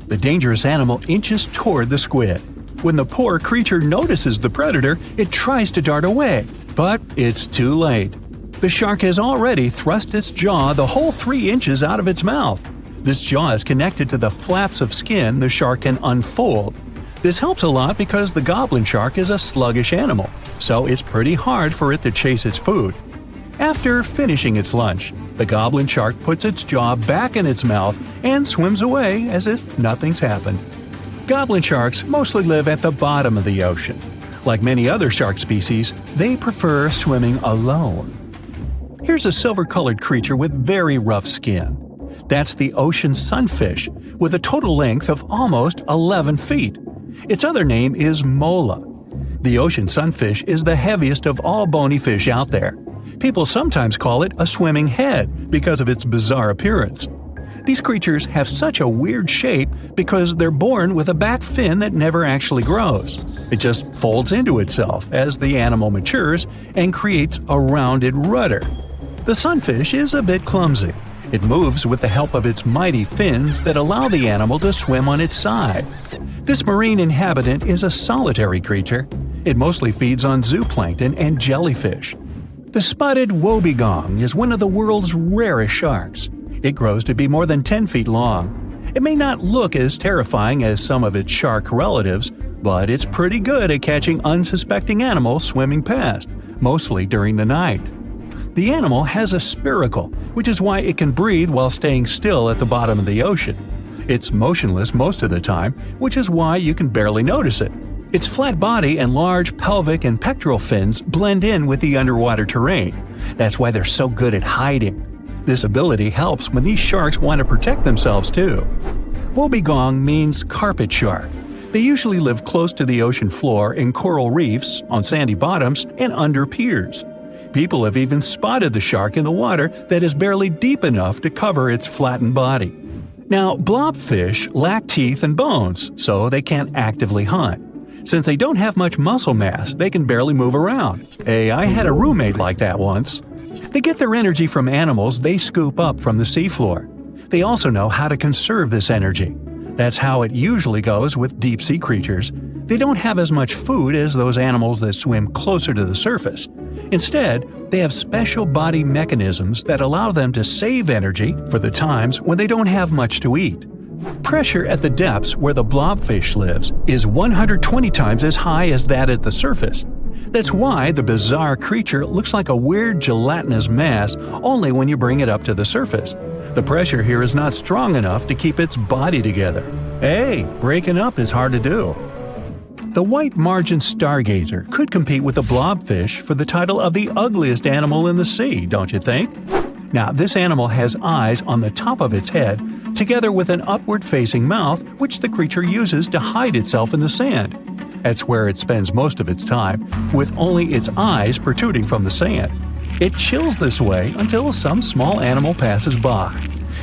The dangerous animal inches toward the squid. When the poor creature notices the predator, it tries to dart away, but it's too late. The shark has already thrust its jaw the whole 3 inches out of its mouth. This jaw is connected to the flaps of skin the shark can unfold. This helps a lot because the goblin shark is a sluggish animal, so it's pretty hard for it to chase its food. After finishing its lunch, the goblin shark puts its jaw back in its mouth and swims away as if nothing's happened. Goblin sharks mostly live at the bottom of the ocean. Like many other shark species, they prefer swimming alone. Here's a silver-colored creature with very rough skin. That's the ocean sunfish, with a total length of almost 11 feet. Its other name is mola. The ocean sunfish is the heaviest of all bony fish out there. People sometimes call it a swimming head because of its bizarre appearance. These creatures have such a weird shape because they're born with a back fin that never actually grows. It just folds into itself as the animal matures and creates a rounded rudder. The sunfish is a bit clumsy. It moves with the help of its mighty fins that allow the animal to swim on its side. This marine inhabitant is a solitary creature. It mostly feeds on zooplankton and jellyfish. The spotted wobbegong is one of the world's rarest sharks. It grows to be more than 10 feet long. It may not look as terrifying as some of its shark relatives, but it's pretty good at catching unsuspecting animals swimming past, mostly during the night. The animal has a spiracle, which is why it can breathe while staying still at the bottom of the ocean. It's motionless most of the time, which is why you can barely notice it. Its flat body and large pelvic and pectoral fins blend in with the underwater terrain. That's why they're so good at hiding. This ability helps when these sharks want to protect themselves too. Wobbegong means carpet shark. They usually live close to the ocean floor in coral reefs, on sandy bottoms, and under piers. People have even spotted the shark in the water that is barely deep enough to cover its flattened body. Now, blobfish lack teeth and bones, so they can't actively hunt. Since they don't have much muscle mass, they can barely move around. Hey, I had a roommate like that once. They get their energy from animals they scoop up from the seafloor. They also know how to conserve this energy. That's how it usually goes with deep-sea creatures. They don't have as much food as those animals that swim closer to the surface. Instead, they have special body mechanisms that allow them to save energy for the times when they don't have much to eat. Pressure at the depths where the blobfish lives is 120 times as high as that at the surface. That's why the bizarre creature looks like a weird gelatinous mass only when you bring it up to the surface. The pressure here is not strong enough to keep its body together. Hey, breaking up is hard to do. The white margin stargazer could compete with the blobfish for the title of the ugliest animal in the sea, don't you think? Now, this animal has eyes on the top of its head, together with an upward-facing mouth which the creature uses to hide itself in the sand. That's where it spends most of its time, with only its eyes protruding from the sand. It chills this way until some small animal passes by.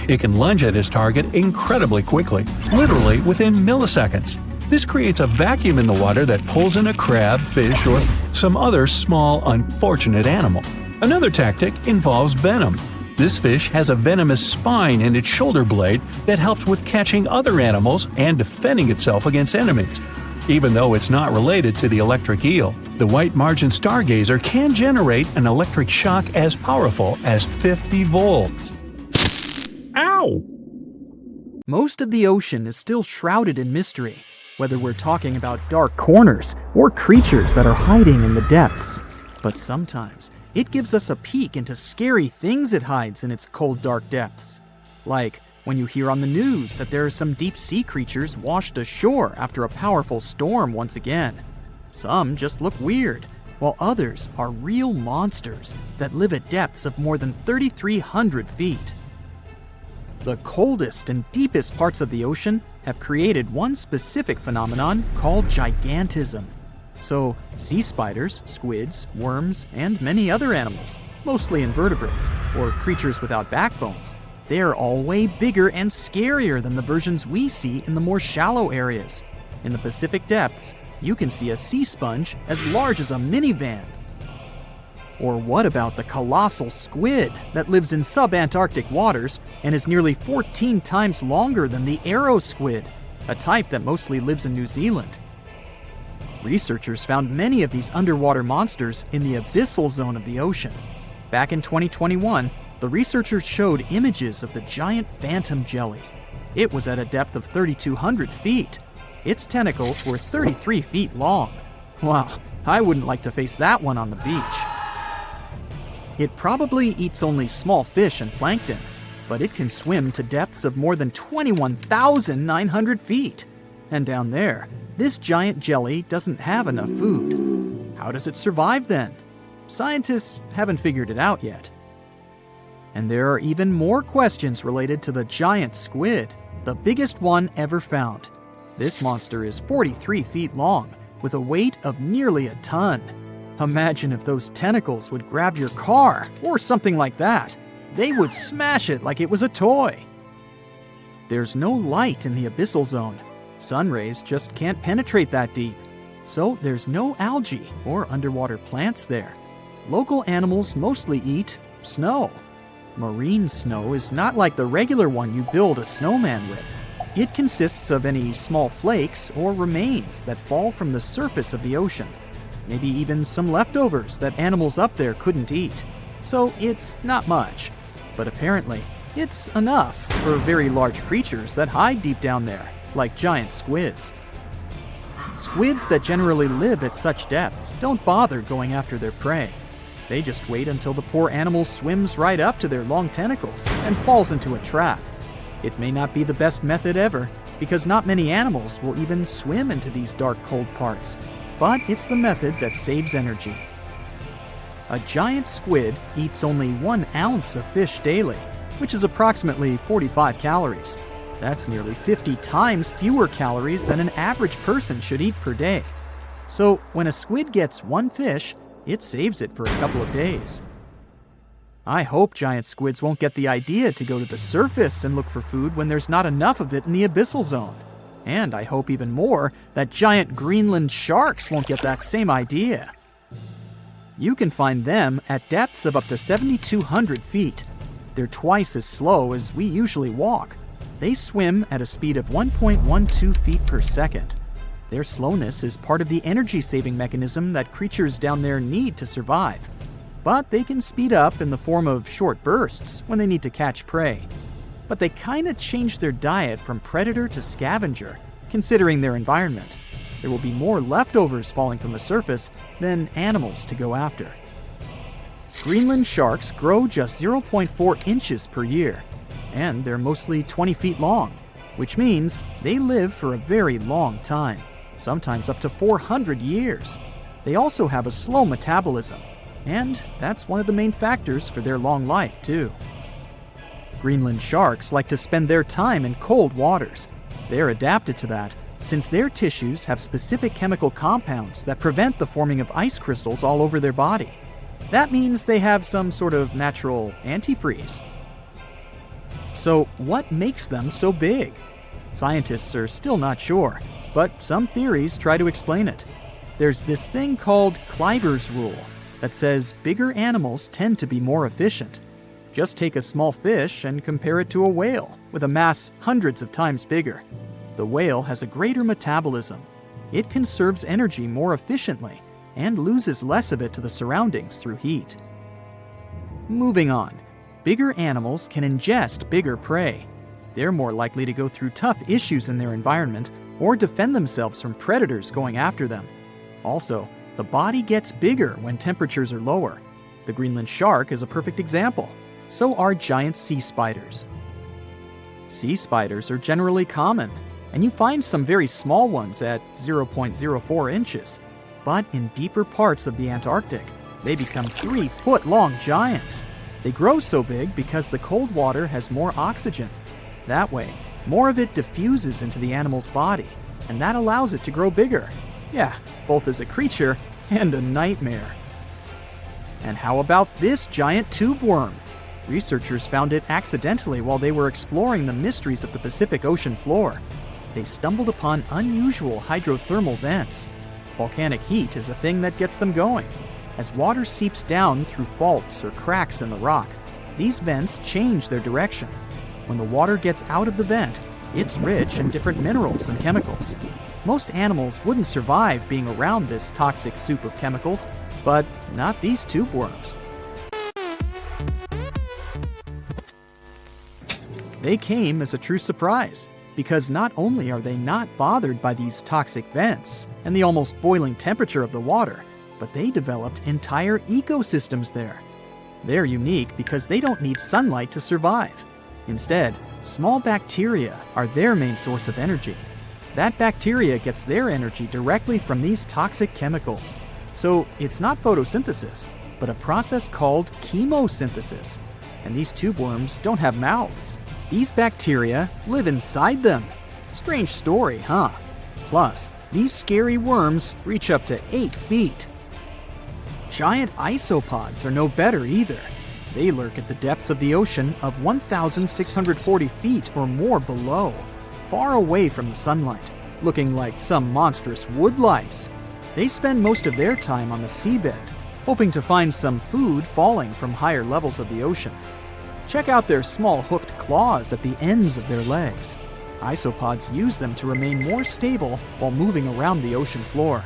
It can lunge at its target incredibly quickly, literally within milliseconds. This creates a vacuum in the water that pulls in a crab, fish, or some other small, unfortunate animal. Another tactic involves venom. This fish has a venomous spine in its shoulder blade that helps with catching other animals and defending itself against enemies. Even though it's not related to the electric eel, the white margin stargazer can generate an electric shock as powerful as 50 volts. Ow! Most of the ocean is still shrouded in mystery, whether we're talking about dark corners or creatures that are hiding in the depths. But sometimes it gives us a peek into scary things it hides in its cold, dark depths. Like when you hear on the news that there are some deep-sea creatures washed ashore after a powerful storm once again. Some just look weird, while others are real monsters that live at depths of more than 3,300 feet. The coldest and deepest parts of the ocean have created one specific phenomenon called gigantism. So, sea spiders, squids, worms, and many other animals, mostly invertebrates, or creatures without backbones, They're all way bigger and scarier than the versions we see in the more shallow areas. In the Pacific depths, you can see a sea sponge as large as a minivan. Or what about the colossal squid that lives in subantarctic waters and is nearly 14 times longer than the arrow squid, a type that mostly lives in New Zealand? Researchers found many of these underwater monsters in the abyssal zone of the ocean. Back in 2021, the researchers showed images of the giant phantom jelly. It was at a depth of 3,200 feet. Its tentacles were 33 feet long. Wow, I wouldn't like to face that one on the beach. It probably eats only small fish and plankton, but it can swim to depths of more than 21,900 feet. And down there, this giant jelly doesn't have enough food. How does it survive then? Scientists haven't figured it out yet. And there are even more questions related to the giant squid, the biggest one ever found. This monster is 43 feet long, with a weight of nearly a ton. Imagine if those tentacles would grab your car, or something like that. They would smash it like it was a toy. There's no light in the abyssal zone. Sun rays just can't penetrate that deep. So there's no algae or underwater plants there. Local animals mostly eat snow. Marine snow is not like the regular one you build a snowman with. It consists of any small flakes or remains that fall from the surface of the ocean. Maybe even some leftovers that animals up there couldn't eat. So it's not much. But apparently, it's enough for very large creatures that hide deep down there, like giant squids. Squids that generally live at such depths don't bother going after their prey. They just wait until the poor animal swims right up to their long tentacles and falls into a trap. It may not be the best method ever, because not many animals will even swim into these dark, cold parts. But it's the method that saves energy. A giant squid eats only 1 ounce of fish daily, which is approximately 45 calories. That's nearly 50 times fewer calories than an average person should eat per day. So when a squid gets 1 fish, it saves it for a couple of days. I hope giant squids won't get the idea to go to the surface and look for food when there's not enough of it in the abyssal zone. And I hope even more that giant Greenland sharks won't get that same idea. You can find them at depths of up to 7,200 feet. They're twice as slow as we usually walk. They swim at a speed of 1.12 feet per second. Their slowness is part of the energy-saving mechanism that creatures down there need to survive. But they can speed up in the form of short bursts when they need to catch prey. But they kinda change their diet from predator to scavenger, considering their environment. There will be more leftovers falling from the surface than animals to go after. Greenland sharks grow just 0.4 inches per year, and they're mostly 20 feet long, which means they live for a very long time, sometimes up to 400 years. They also have a slow metabolism, and that's one of the main factors for their long life, too. Greenland sharks like to spend their time in cold waters. They're adapted to that, since their tissues have specific chemical compounds that prevent the forming of ice crystals all over their body. That means they have some sort of natural antifreeze. So what makes them so big? Scientists are still not sure, but some theories try to explain it. There's this thing called Kleiber's rule that says bigger animals tend to be more efficient. Just take a small fish and compare it to a whale with a mass hundreds of times bigger. The whale has a greater metabolism. It conserves energy more efficiently and loses less of it to the surroundings through heat. Moving on, bigger animals can ingest bigger prey. They're more likely to go through tough issues in their environment or defend themselves from predators going after them. Also, the body gets bigger when temperatures are lower. The Greenland shark is a perfect example. So are giant sea spiders. Sea spiders are generally common, and you find some very small ones at 0.04 inches. But in deeper parts of the Antarctic, they become 3-foot-long giants. They grow so big because the cold water has more oxygen. That way, more of it diffuses into the animal's body, and that allows it to grow bigger. Yeah, both as a creature and a nightmare. And how about this giant tube worm? Researchers found it accidentally while they were exploring the mysteries of the Pacific Ocean floor. They stumbled upon unusual hydrothermal vents. Volcanic heat is a thing that gets them going. As water seeps down through faults or cracks in the rock, these vents change their direction. When the water gets out of the vent, it's rich in different minerals and chemicals. Most animals wouldn't survive being around this toxic soup of chemicals, but not these tube worms. They came as a true surprise, because not only are they not bothered by these toxic vents and the almost boiling temperature of the water, but they developed entire ecosystems there. They're unique because they don't need sunlight to survive. Instead, small bacteria are their main source of energy. That bacteria gets their energy directly from these toxic chemicals. So it's not photosynthesis, but a process called chemosynthesis. And these tube worms don't have mouths. These bacteria live inside them. Strange story, huh? Plus, these scary worms reach up to 8 feet. Giant isopods are no better either. They lurk at the depths of the ocean of 1,640 feet or more below, far away from the sunlight, looking like some monstrous wood lice. They spend most of their time on the seabed, hoping to find some food falling from higher levels of the ocean. Check out their small hooked claws at the ends of their legs. Isopods use them to remain more stable while moving around the ocean floor.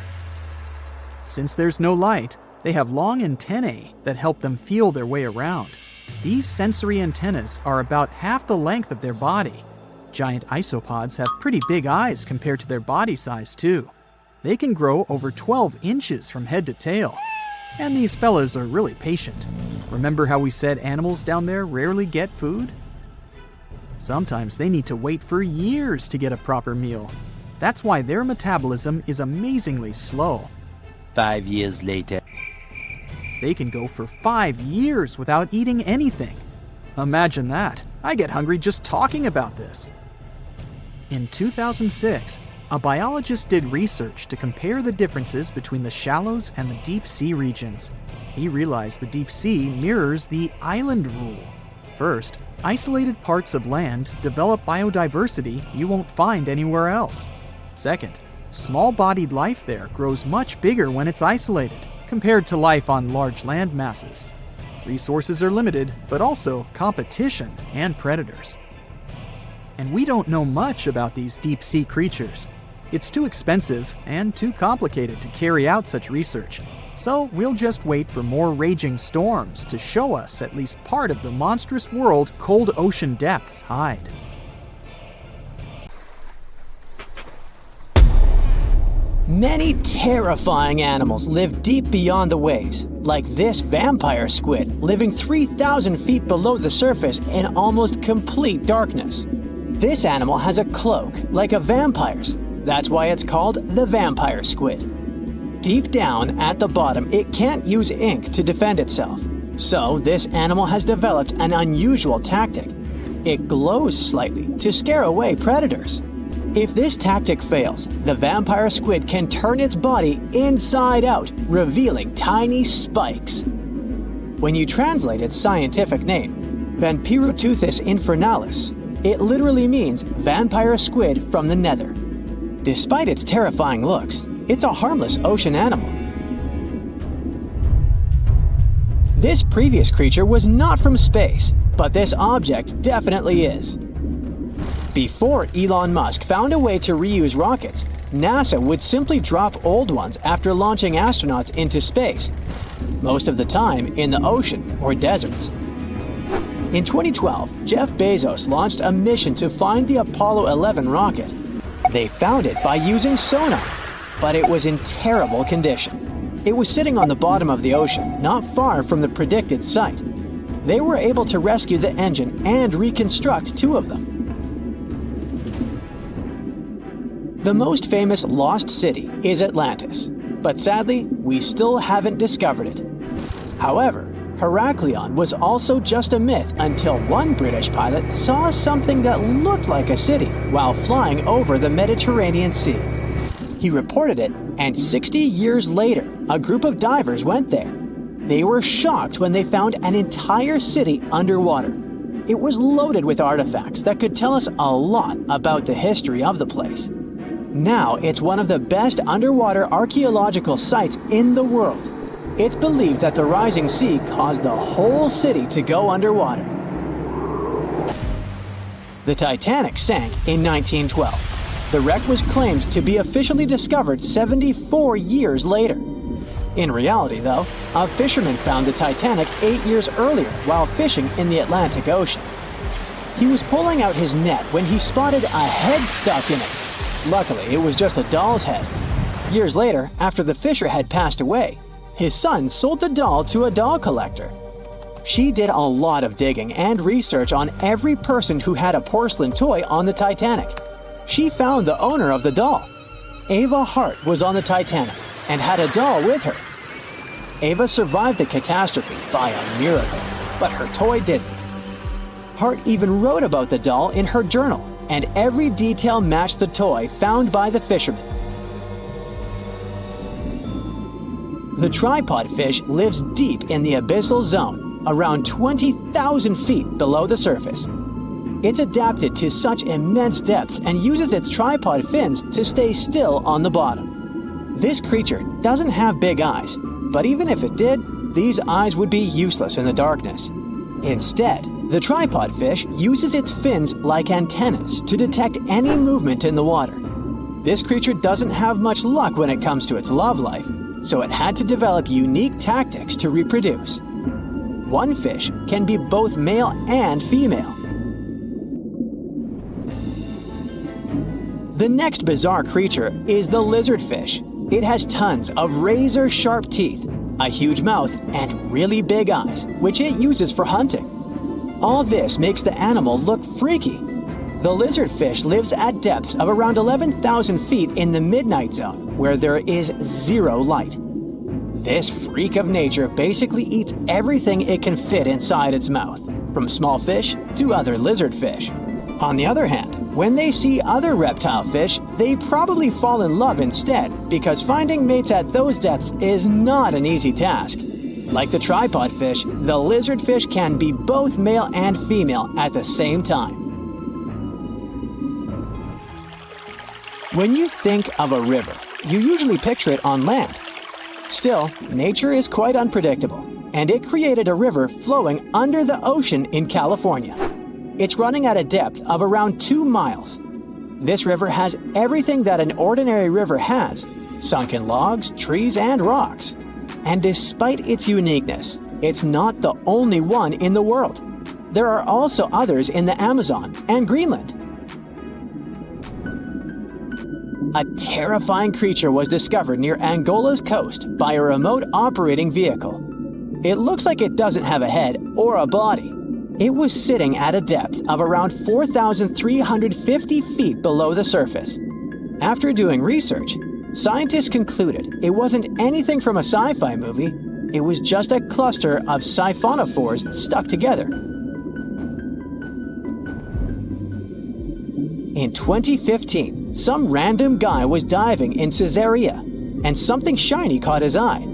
Since there's no light, they have long antennae that help them feel their way around. These sensory antennas are about half the length of their body. Giant isopods have pretty big eyes compared to their body size, too. They can grow over 12 inches from head to tail. And these fellas are really patient. Remember how we said animals down there rarely get food? Sometimes they need to wait for years to get a proper meal. That's why their metabolism is amazingly slow. 5 years later. They can go for 5 years without eating anything. Imagine that. I get hungry just talking about this. In 2006, a biologist did research to compare the differences between the shallows and the deep sea regions. He realized the deep sea mirrors the island rule. First, isolated parts of land develop biodiversity you won't find anywhere else. Second, small-bodied life there grows much bigger when it's isolated, compared to life on large land masses. Resources are limited, but also competition and predators. And we don't know much about these deep-sea creatures. It's too expensive and too complicated to carry out such research. So we'll just wait for more raging storms to show us at least part of the monstrous world cold ocean depths hide. Many terrifying animals live deep beyond the waves, like this vampire squid living 3,000 feet below the surface in almost complete darkness. This animal has a cloak, like a vampire's. That's why it's called the vampire squid. Deep down at the bottom, it can't use ink to defend itself. So this animal has developed an unusual tactic. It glows slightly to scare away predators. If this tactic fails, the vampire squid can turn its body inside out, revealing tiny spikes. When you translate its scientific name, Vampiroteuthis infernalis, it literally means vampire squid from the nether. Despite its terrifying looks, it's a harmless ocean animal. This previous creature was not from space, but this object definitely is. Before Elon Musk found a way to reuse rockets, NASA would simply drop old ones after launching astronauts into space, most of the time in the ocean or deserts. In 2012, Jeff Bezos launched a mission to find the Apollo 11 rocket. They found it by using sonar, but it was in terrible condition. It was sitting on the bottom of the ocean, not far from the predicted site. They were able to rescue the engine and reconstruct 2 of them. The most famous lost city is Atlantis, but sadly, we still haven't discovered it. However, Heraklion was also just a myth until one British pilot saw something that looked like a city while flying over the Mediterranean Sea. He reported it, and 60 years later, a group of divers went there. They were shocked when they found an entire city underwater. It was loaded with artifacts that could tell us a lot about the history of the place. Now it's one of the best underwater archaeological sites in the world. It's believed that the rising sea caused the whole city to go underwater. The Titanic sank in 1912. The wreck was claimed to be officially discovered 74 years later. In reality, though, a fisherman found the Titanic 8 years earlier while fishing in the Atlantic Ocean. He was pulling out his net when he spotted a head stuck in it. Luckily, it was just a doll's head. Years later, after the fisher had passed away, his son sold the doll to a doll collector. She did a lot of digging and research on every person who had a porcelain toy on the Titanic. She found the owner of the doll. Ava Hart was on the Titanic and had a doll with her. Ava survived the catastrophe by a miracle, but her toy didn't. Hart even wrote about the doll in her journal, and every detail matched the toy found by the fisherman. The tripod fish lives deep in the abyssal zone, around 20,000 feet below the surface. It's adapted to such immense depths and uses its tripod fins to stay still on the bottom. This creature doesn't have big eyes, but even if it did, these eyes would be useless in the darkness. Instead, the tripod fish uses its fins like antennas to detect any movement in the water. This creature doesn't have much luck when it comes to its love life, so it had to develop unique tactics to reproduce. One fish can be both male and female. The next bizarre creature is the lizardfish. It has tons of razor-sharp teeth, a huge mouth, and really big eyes, which it uses for hunting. All this makes the animal look freaky. The lizardfish lives at depths of around 11,000 feet in the midnight zone, where there is zero light. This freak of nature basically eats everything it can fit inside its mouth, from small fish to other lizardfish. On the other hand, when they see other reptile fish, they probably fall in love instead, because finding mates at those depths is not an easy task. Like the tripod fish, the lizardfish can be both male and female at the same time. When you think of a river, you usually picture it on land. Still, nature is quite unpredictable, and it created a river flowing under the ocean in California. It's running at a depth of around 2 miles. This river has everything that an ordinary river has: sunken logs, trees, and rocks. And despite its uniqueness, it's not the only one in the world. There are also others in the Amazon and Greenland. A terrifying creature was discovered near Angola's coast by a remote operating vehicle. It looks like it doesn't have a head or a body. It was sitting at a depth of around 4,350 feet below the surface. After doing research, scientists concluded it wasn't anything from a sci-fi movie. It was just a cluster of siphonophores stuck together. In 2015, some random guy was diving in Caesarea, and something shiny caught his eye.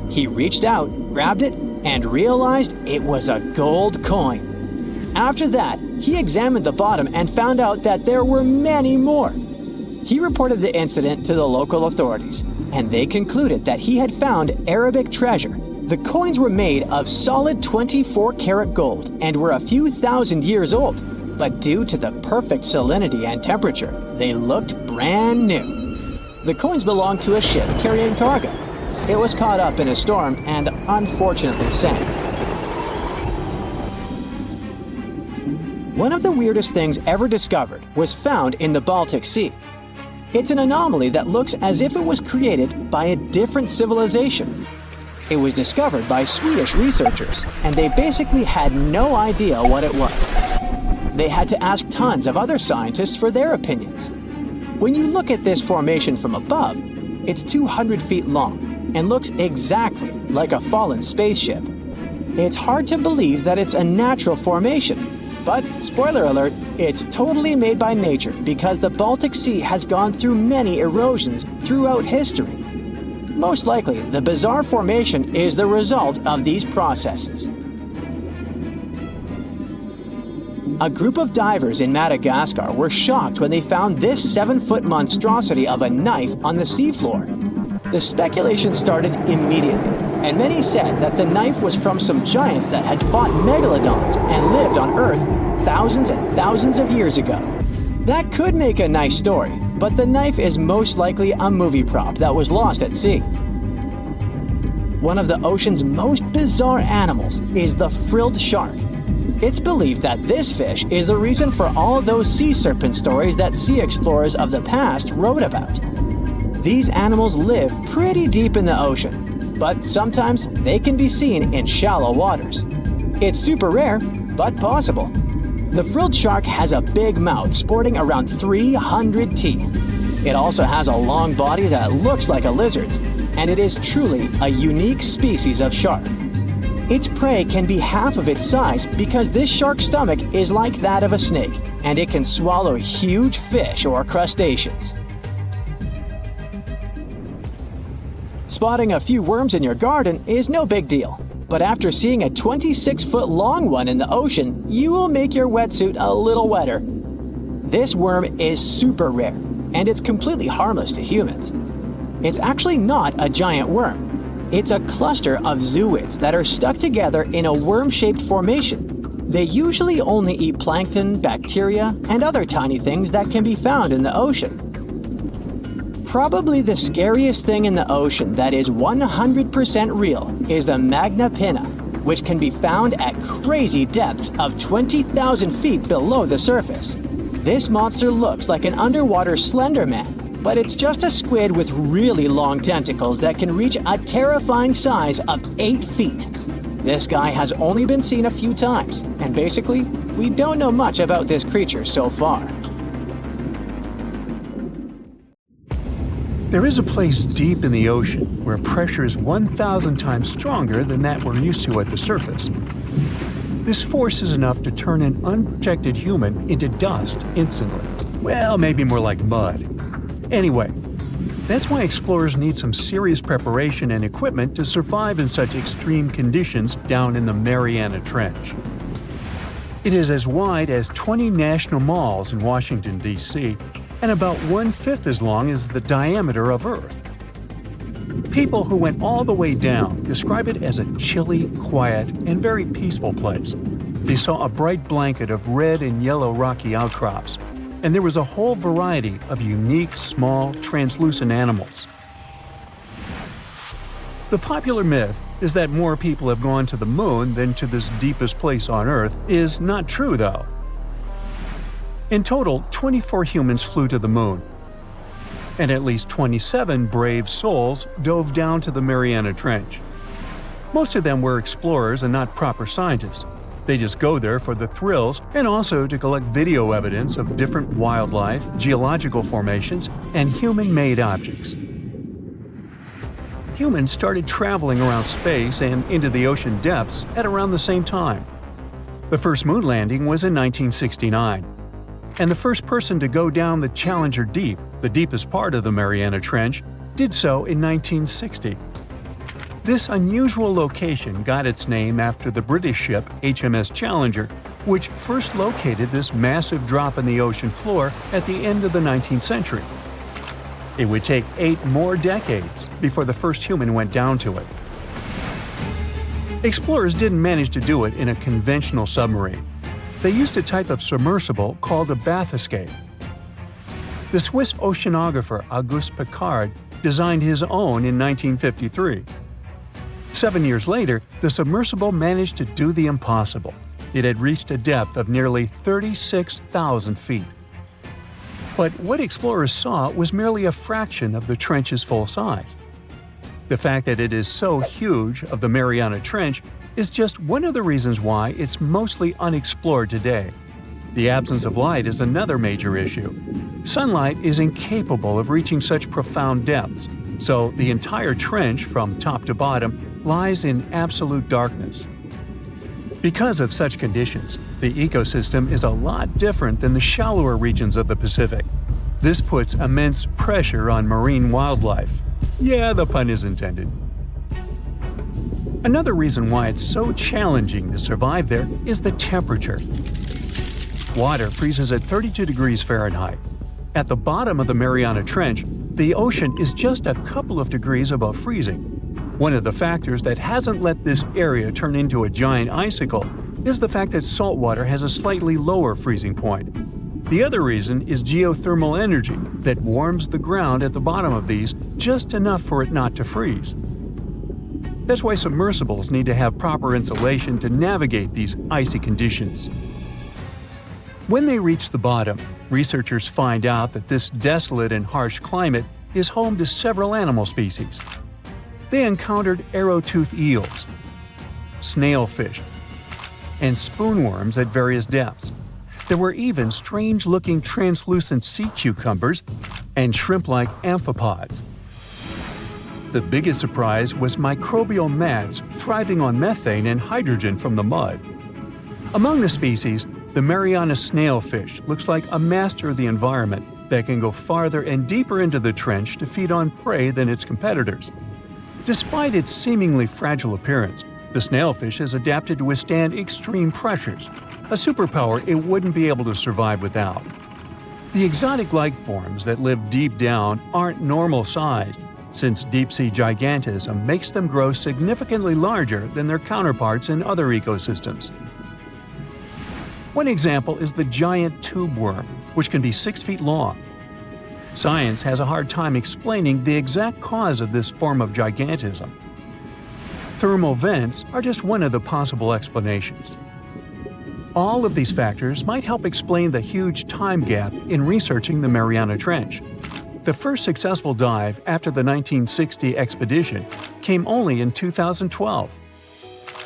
He reached out, grabbed it, and realized it was a gold coin. After that, he examined the bottom and found out that there were many more. He reported the incident to the local authorities, and they concluded that he had found Arabic treasure. The coins were made of solid 24-karat gold and were a few thousand years old, but due to the perfect salinity and temperature, they looked brand new. The coins belonged to a ship carrying cargo. It was caught up in a storm and unfortunately sank. One of the weirdest things ever discovered was found in the Baltic Sea. It's an anomaly that looks as if it was created by a different civilization. It was discovered by Swedish researchers, and they basically had no idea what it was. They had to ask tons of other scientists for their opinions. When you look at this formation from above, it's 200 feet long and looks exactly like a fallen spaceship. It's hard to believe that it's a natural formation, but spoiler alert, it's totally made by nature because the Baltic Sea has gone through many erosions throughout history. most likely the bizarre formation is the result of these processes. A group of divers in Madagascar were shocked when they found this 7-foot monstrosity of a knife on the seafloor. The speculation started immediately, and many said that the knife was from some giants that had fought megalodons and lived on Earth thousands and thousands of years ago. That could make a nice story, but the knife is most likely a movie prop that was lost at sea. One of the ocean's most bizarre animals is the frilled shark. It's believed that this fish is the reason for all those sea serpent stories that sea explorers of the past wrote about. These animals live pretty deep in the ocean, but sometimes they can be seen in shallow waters. It's super rare, but possible. The frilled shark has a big mouth sporting around 300 teeth. It also has a long body that looks like a lizard's, and it is truly a unique species of shark. Its prey can be half of its size because this shark's stomach is like that of a snake, and it can swallow huge fish or crustaceans. Spotting a few worms in your garden is no big deal, but after seeing a 26-foot long one in the ocean, you will make your wetsuit a little wetter. This worm is super rare, and it's completely harmless to humans. It's actually not a giant worm. It's a cluster of zooids that are stuck together in a worm-shaped formation. They usually only eat plankton, bacteria, and other tiny things that can be found in the ocean. Probably the scariest thing in the ocean that is 100% real is the Magna Pinna, which can be found at crazy depths of 20,000 feet below the surface. This monster looks like an underwater Slender Man, but it's just a squid with really long tentacles that can reach a terrifying size of 8 feet. This guy has only been seen a few times, and basically, we don't know much about this creature so far. There is a place deep in the ocean where pressure is 1,000 times stronger than that we're used to at the surface. This force is enough to turn an unprotected human into dust instantly. Well, maybe more like mud. Anyway, that's why explorers need some serious preparation and equipment to survive in such extreme conditions down in the Mariana Trench. It is as wide as 20 national malls in Washington, D.C., and about 1/5 as long as the diameter of Earth. People who went all the way down describe it as a chilly, quiet, and very peaceful place. They saw a bright blanket of red and yellow rocky outcrops, and there was a whole variety of unique, small, translucent animals. The popular myth is that more people have gone to the moon than to this deepest place on Earth is not true, though. In total, 24 humans flew to the moon, and at least 27 brave souls dove down to the Mariana Trench. Most of them were explorers and not proper scientists. They just go there for the thrills and also to collect video evidence of different wildlife, geological formations, and human-made objects. Humans started traveling around space and into the ocean depths at around the same time. The first moon landing was in 1969, and the first person to go down the Challenger Deep, the deepest part of the Mariana Trench, did so in 1960. This unusual location got its name after the British ship HMS Challenger, which first located this massive drop in the ocean floor at the end of the 19th century. It would take 8 more decades before the first human went down to it. Explorers didn't manage to do it in a conventional submarine. They used a type of submersible called a bathyscaphe. The Swiss oceanographer Auguste Piccard designed his own in 1953. 7 years later, the submersible managed to do the impossible. It had reached a depth of nearly 36,000 feet. But what explorers saw was merely a fraction of the trench's full size. The fact that it is so huge of the Mariana Trench is just one of the reasons why it's mostly unexplored today. The absence of light is another major issue. Sunlight is incapable of reaching such profound depths, so the entire trench, from top to bottom, lies in absolute darkness. Because of such conditions, the ecosystem is a lot different than the shallower regions of the Pacific. This puts immense pressure on marine wildlife. Yeah, the pun is intended. Another reason why it's so challenging to survive there is the temperature. Water freezes at 32 degrees Fahrenheit. At the bottom of the Mariana Trench, the ocean is just a couple of degrees above freezing. One of the factors that hasn't let this area turn into a giant icicle is the fact that salt water has a slightly lower freezing point. The other reason is geothermal energy that warms the ground at the bottom of these just enough for it not to freeze. That's why submersibles need to have proper insulation to navigate these icy conditions. When they reach the bottom, researchers find out that this desolate and harsh climate is home to several animal species. They encountered arrow-toothed eels, snailfish, and spoonworms at various depths. There were even strange-looking translucent sea cucumbers and shrimp-like amphipods. The biggest surprise was microbial mats thriving on methane and hydrogen from the mud. Among the species, the Mariana snailfish looks like a master of the environment that can go farther and deeper into the trench to feed on prey than its competitors. Despite its seemingly fragile appearance, the snailfish has adapted to withstand extreme pressures, a superpower it wouldn't be able to survive without. The exotic life forms that live deep down aren't normal-sized, since deep-sea gigantism makes them grow significantly larger than their counterparts in other ecosystems. One example is the giant tube worm, which can be 6 feet long. Science has a hard time explaining the exact cause of this form of gigantism. Thermal vents are just one of the possible explanations. All of these factors might help explain the huge time gap in researching the Mariana Trench. The first successful dive after the 1960 expedition came only in 2012.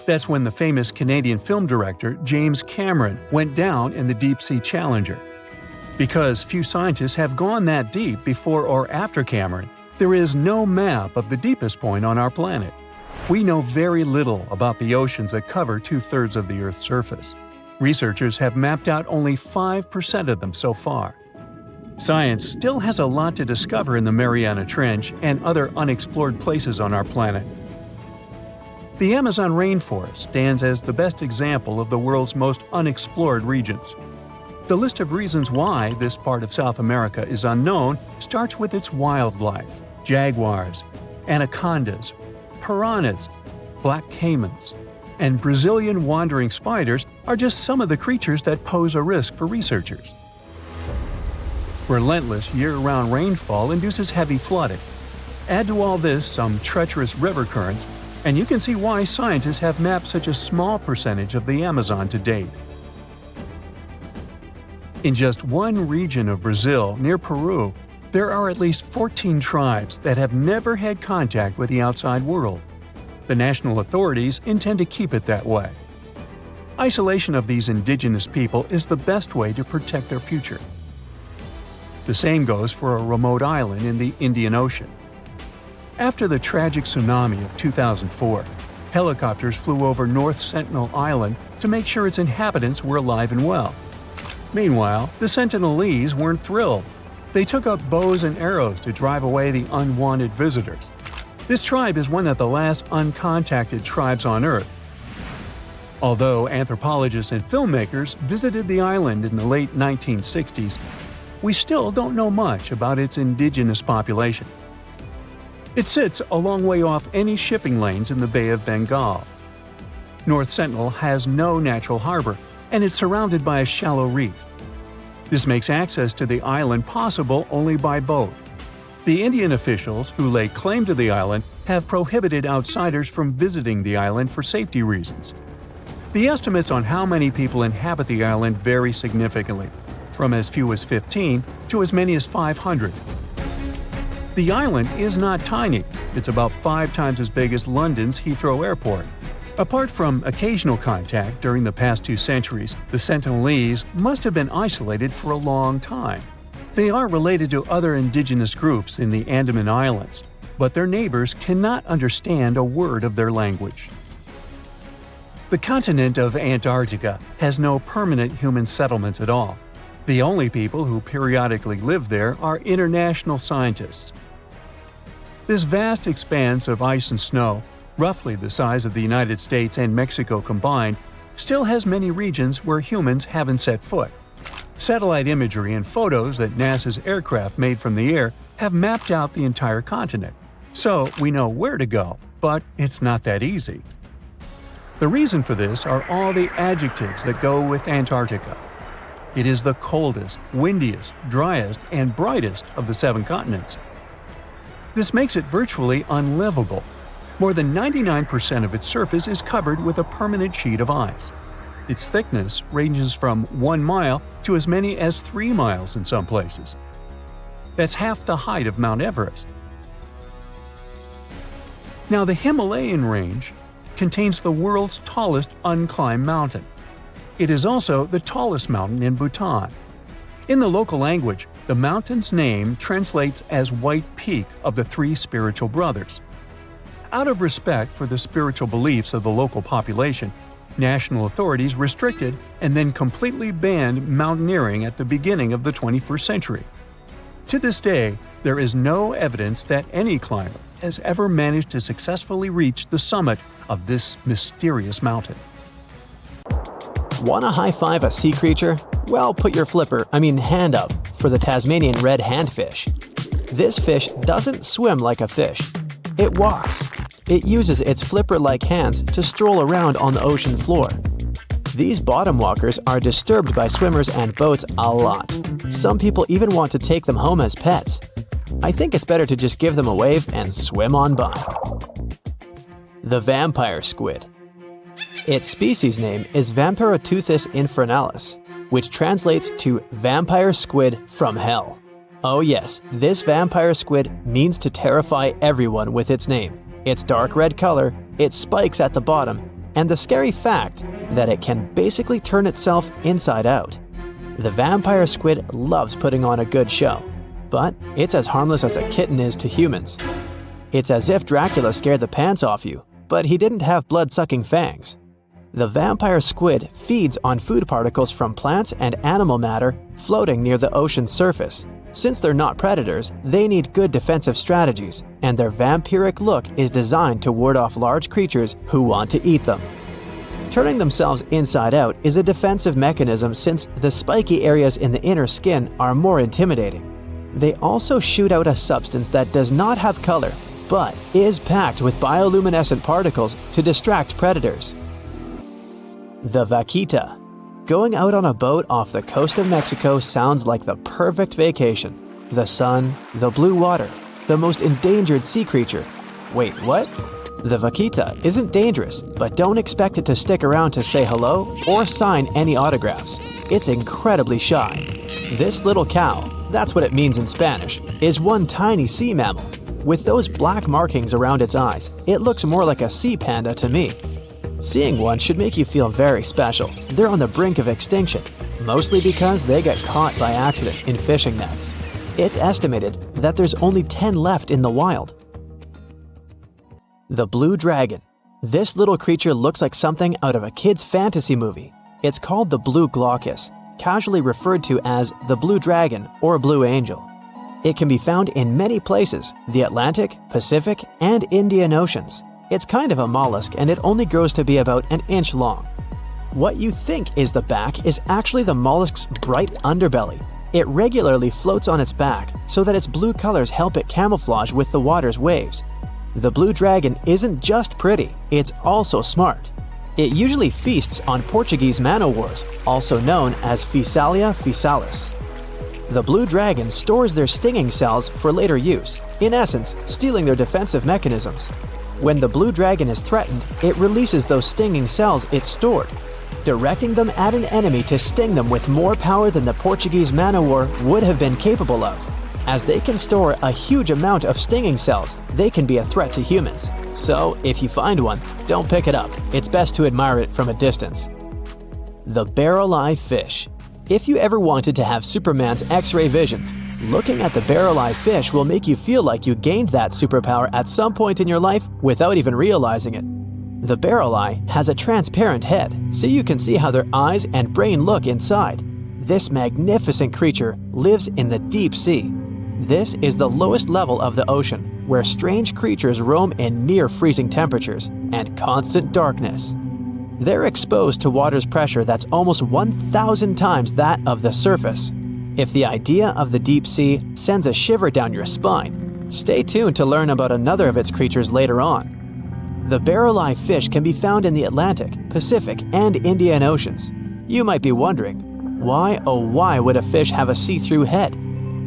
That's when the famous Canadian film director James Cameron went down in the Deep-Sea Challenger. Because few scientists have gone that deep before or after Cameron, there is no map of the deepest point on our planet. We know very little about the oceans that cover 2/3 of the Earth's surface. Researchers have mapped out only 5% of them so far. Science still has a lot to discover in the Mariana Trench and other unexplored places on our planet. The Amazon rainforest stands as the best example of the world's most unexplored regions. The list of reasons why this part of South America is unknown starts with its wildlife. Jaguars, anacondas, piranhas, black caimans, and Brazilian wandering spiders are just some of the creatures that pose a risk for researchers. Relentless year-round rainfall induces heavy flooding. Add to all this some treacherous river currents, and you can see why scientists have mapped such a small percentage of the Amazon to date. In just one region of Brazil, near Peru, there are at least 14 tribes that have never had contact with the outside world. The national authorities intend to keep it that way. Isolation of these indigenous people is the best way to protect their future. The same goes for a remote island in the Indian Ocean. After the tragic tsunami of 2004, helicopters flew over North Sentinel Island to make sure its inhabitants were alive and well. Meanwhile, the Sentinelese weren't thrilled. They took up bows and arrows to drive away the unwanted visitors. This tribe is one of the last uncontacted tribes on Earth. Although anthropologists and filmmakers visited the island in the late 1960s, we still don't know much about its indigenous population. It sits a long way off any shipping lanes in the Bay of Bengal. North Sentinel has no natural harbor, and it's surrounded by a shallow reef. This makes access to the island possible only by boat. The Indian officials who lay claim to the island have prohibited outsiders from visiting the island for safety reasons. The estimates on how many people inhabit the island vary significantly, from as few as 15 to as many as 500. The island is not tiny. It's about 5 times as big as London's Heathrow Airport. Apart from occasional contact during the past 2 centuries, the Sentinelese must have been isolated for a long time. They are related to other indigenous groups in the Andaman Islands, but their neighbors cannot understand a word of their language. The continent of Antarctica has no permanent human settlements at all. The only people who periodically live there are international scientists. This vast expanse of ice and snow, roughly the size of the United States and Mexico combined, still has many regions where humans haven't set foot. Satellite imagery and photos that NASA's aircraft made from the air have mapped out the entire continent, so we know where to go, but it's not that easy. The reason for this are all the adjectives that go with Antarctica. It is the coldest, windiest, driest, and brightest of the 7 continents. This makes it virtually unlivable. More than 99% of its surface is covered with a permanent sheet of ice. Its thickness ranges from 1 mile to as many as 3 miles in some places. That's half the height of Mount Everest. Now, the Himalayan range contains the world's tallest unclimbed mountain. It is also the tallest mountain in Bhutan. In the local language, the mountain's name translates as White Peak of the 3 spiritual brothers. Out of respect for the spiritual beliefs of the local population, national authorities restricted and then completely banned mountaineering at the beginning of the 21st century. To this day, there is no evidence that any climber has ever managed to successfully reach the summit of this mysterious mountain. Want to high-five a sea creature? Well, put your hand up for the Tasmanian red handfish. This fish doesn't swim like a fish. It walks. It uses its flipper-like hands to stroll around on the ocean floor. These bottom walkers are disturbed by swimmers and boats a lot. Some people even want to take them home as pets. I think it's better to just give them a wave and swim on by. The vampire squid. Its species name is Vampiroteuthis infernalis, which translates to vampire squid from hell. Oh yes, this vampire squid means to terrify everyone with its name, its dark red color, its spikes at the bottom, and the scary fact that it can basically turn itself inside out. The vampire squid loves putting on a good show, but it's as harmless as a kitten is to humans. It's as if Dracula scared the pants off you, but he didn't have blood-sucking fangs. The vampire squid feeds on food particles from plants and animal matter floating near the ocean's surface. Since they're not predators, they need good defensive strategies, and their vampiric look is designed to ward off large creatures who want to eat them. Turning themselves inside out is a defensive mechanism since the spiky areas in the inner skin are more intimidating. They also shoot out a substance that does not have color, but is packed with bioluminescent particles to distract predators. The vaquita. Going out on a boat off the coast of Mexico sounds like the perfect vacation. The sun, the blue water, the most endangered sea creature. Wait, what? The vaquita isn't dangerous, but don't expect it to stick around to say hello or sign any autographs. It's incredibly shy. This little cow, that's what it means in Spanish, is one tiny sea mammal. With those black markings around its eyes, it looks more like a sea panda to me. Seeing one should make you feel very special. They're on the brink of extinction, mostly because they got caught by accident in fishing nets. It's estimated that there's only 10 left in the wild. The blue dragon. This little creature looks like something out of a kid's fantasy movie. It's called the blue glaucus, casually referred to as the blue dragon or blue angel. It can be found in many places, the Atlantic, Pacific, and Indian Oceans. It's kind of a mollusk and it only grows to be about an inch long. What you think is the back is actually the mollusk's bright underbelly. It regularly floats on its back so that its blue colors help it camouflage with the water's waves. The blue dragon isn't just pretty, it's also smart. It usually feasts on Portuguese man-o'-wars, also known as Physalia physalis. The blue dragon stores their stinging cells for later use, in essence, stealing their defensive mechanisms. When the blue dragon is threatened, it releases those stinging cells it stored, directing them at an enemy to sting them with more power than the Portuguese man-o'-war would have been capable of. As they can store a huge amount of stinging cells, they can be a threat to humans. So, if you find one, don't pick it up. It's best to admire it from a distance. The barrel-eye fish. If you ever wanted to have Superman's X-ray vision, looking at the barrel-eye fish will make you feel like you gained that superpower at some point in your life without even realizing it. The barrel eye has a transparent head, so you can see how their eyes and brain look inside. This magnificent creature lives in the deep sea. This is the lowest level of the ocean, where strange creatures roam in near freezing temperatures and constant darkness. They're exposed to water's pressure that's almost 1,000 times that of the surface. If the idea of the deep sea sends a shiver down your spine, stay tuned to learn about another of its creatures later on. The barrel-eye fish can be found in the Atlantic, Pacific, and Indian Oceans. You might be wondering, why oh why would a fish have a see-through head?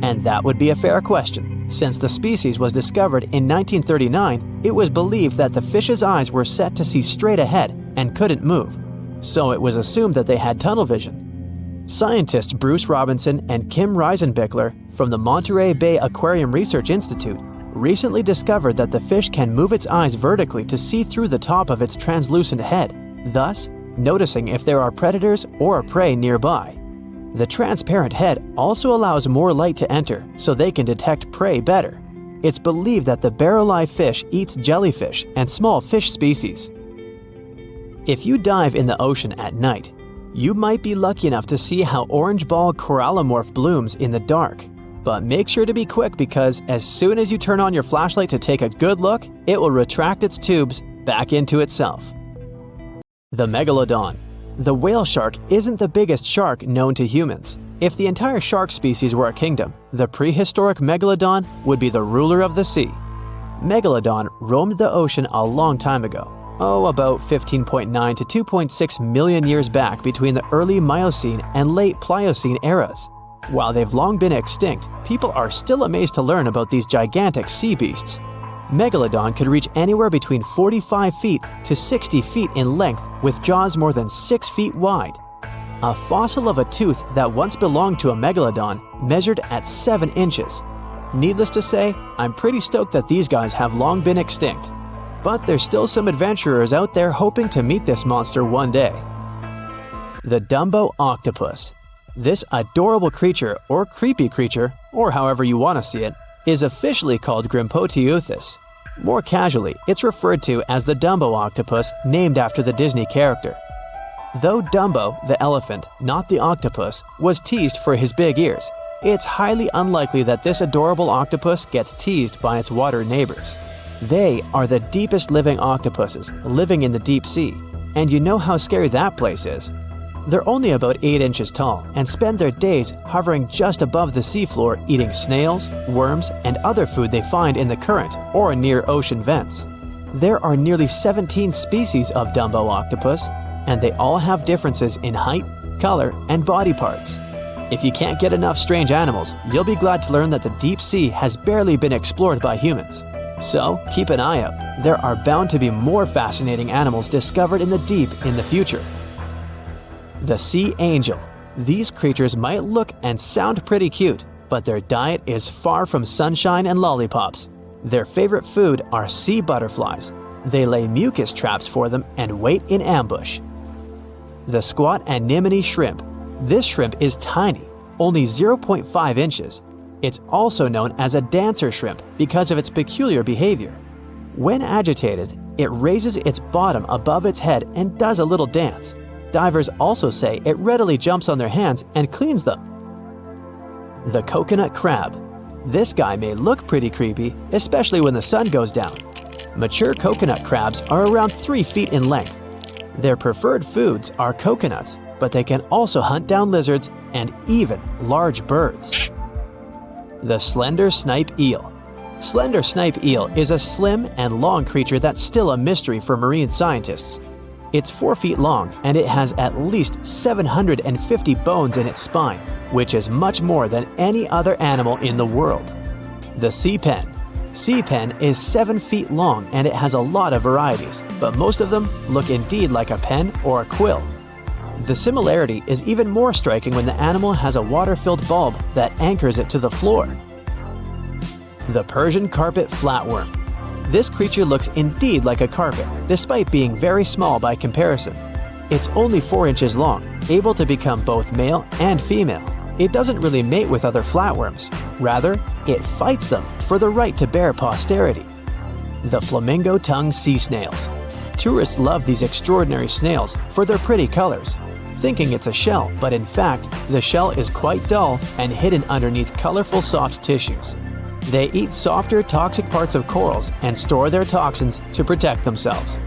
And that would be a fair question. Since the species was discovered in 1939, it was believed that the fish's eyes were set to see straight ahead and couldn't move. So it was assumed that they had tunnel vision. Scientists Bruce Robinson and Kim Reisenbichler from the Monterey Bay Aquarium Research Institute recently discovered that the fish can move its eyes vertically to see through the top of its translucent head, thus noticing if there are predators or prey nearby. The transparent head also allows more light to enter so they can detect prey better. It's believed that the barrel-eye fish eats jellyfish and small fish species. If you dive in the ocean at night, you might be lucky enough to see how orange ball corallimorph blooms in the dark. But make sure to be quick because as soon as you turn on your flashlight to take a good look, it will retract its tubes back into itself. The megalodon. The whale shark isn't the biggest shark known to humans. If the entire shark species were a kingdom, the prehistoric megalodon would be the ruler of the sea. Megalodon roamed the ocean a long time ago, about 15.9 to 2.6 million years back between the early Miocene and late Pliocene eras. While they've long been extinct, people are still amazed to learn about these gigantic sea beasts. Megalodon could reach anywhere between 45 feet to 60 feet in length with jaws more than 6 feet wide. A fossil of a tooth that once belonged to a megalodon measured at 7 inches. Needless to say, I'm pretty stoked that these guys have long been extinct. But there's still some adventurers out there hoping to meet this monster one day. The Dumbo octopus. This adorable creature, or creepy creature, or however you want to see it, is officially called Grimpotieuthis. More casually, it's referred to as the Dumbo octopus, named after the Disney character. Though Dumbo, the elephant, not the octopus, was teased for his big ears, it's highly unlikely that this adorable octopus gets teased by its water neighbors. They are the deepest living octopuses living in the deep sea, and you know how scary that place is. They're only about 8 inches tall and spend their days hovering just above the seafloor eating snails, worms, and other food they find in the current or near ocean vents. There are nearly 17 species of Dumbo octopus, and they all have differences in height, color, and body parts. If you can't get enough strange animals, you'll be glad to learn that the deep sea has barely been explored by humans. So keep an eye out. There are bound to be more fascinating animals discovered in the deep in the future. The sea angel. These creatures might look and sound pretty cute, but their diet is far from sunshine and lollipops. Their favorite food are sea butterflies. They lay mucus traps for them and wait in ambush. The squat anemone shrimp. This shrimp is tiny, only 0.5 inches. It's also known as a dancer shrimp because of its peculiar behavior. When agitated, it raises its bottom above its head and does a little dance. Divers also say it readily jumps on their hands and cleans them. The coconut crab. This guy may look pretty creepy, especially when the sun goes down. Mature coconut crabs are around 3 feet in length. Their preferred foods are coconuts, but they can also hunt down lizards and even large birds. The slender snipe eel. Slender snipe eel is a slim and long creature that's still a mystery for marine scientists. It's 4 feet long and it has at least 750 bones in its spine, which is much more than any other animal in the world. The sea pen. Sea pen is 7 feet long and it has a lot of varieties, but most of them look indeed like a pen or a quill. The similarity is even more striking when the animal has a water-filled bulb that anchors it to the floor. The Persian carpet flatworm. This creature looks indeed like a carpet, despite being very small by comparison. It's only 4 inches long, able to become both male and female. It doesn't really mate with other flatworms. Rather, it fights them for the right to bear posterity. The flamingo-tongued sea snails. Tourists love these extraordinary snails for their pretty colors, thinking it's a shell, but in fact, the shell is quite dull and hidden underneath colorful soft tissues. They eat softer, toxic parts of corals and store their toxins to protect themselves.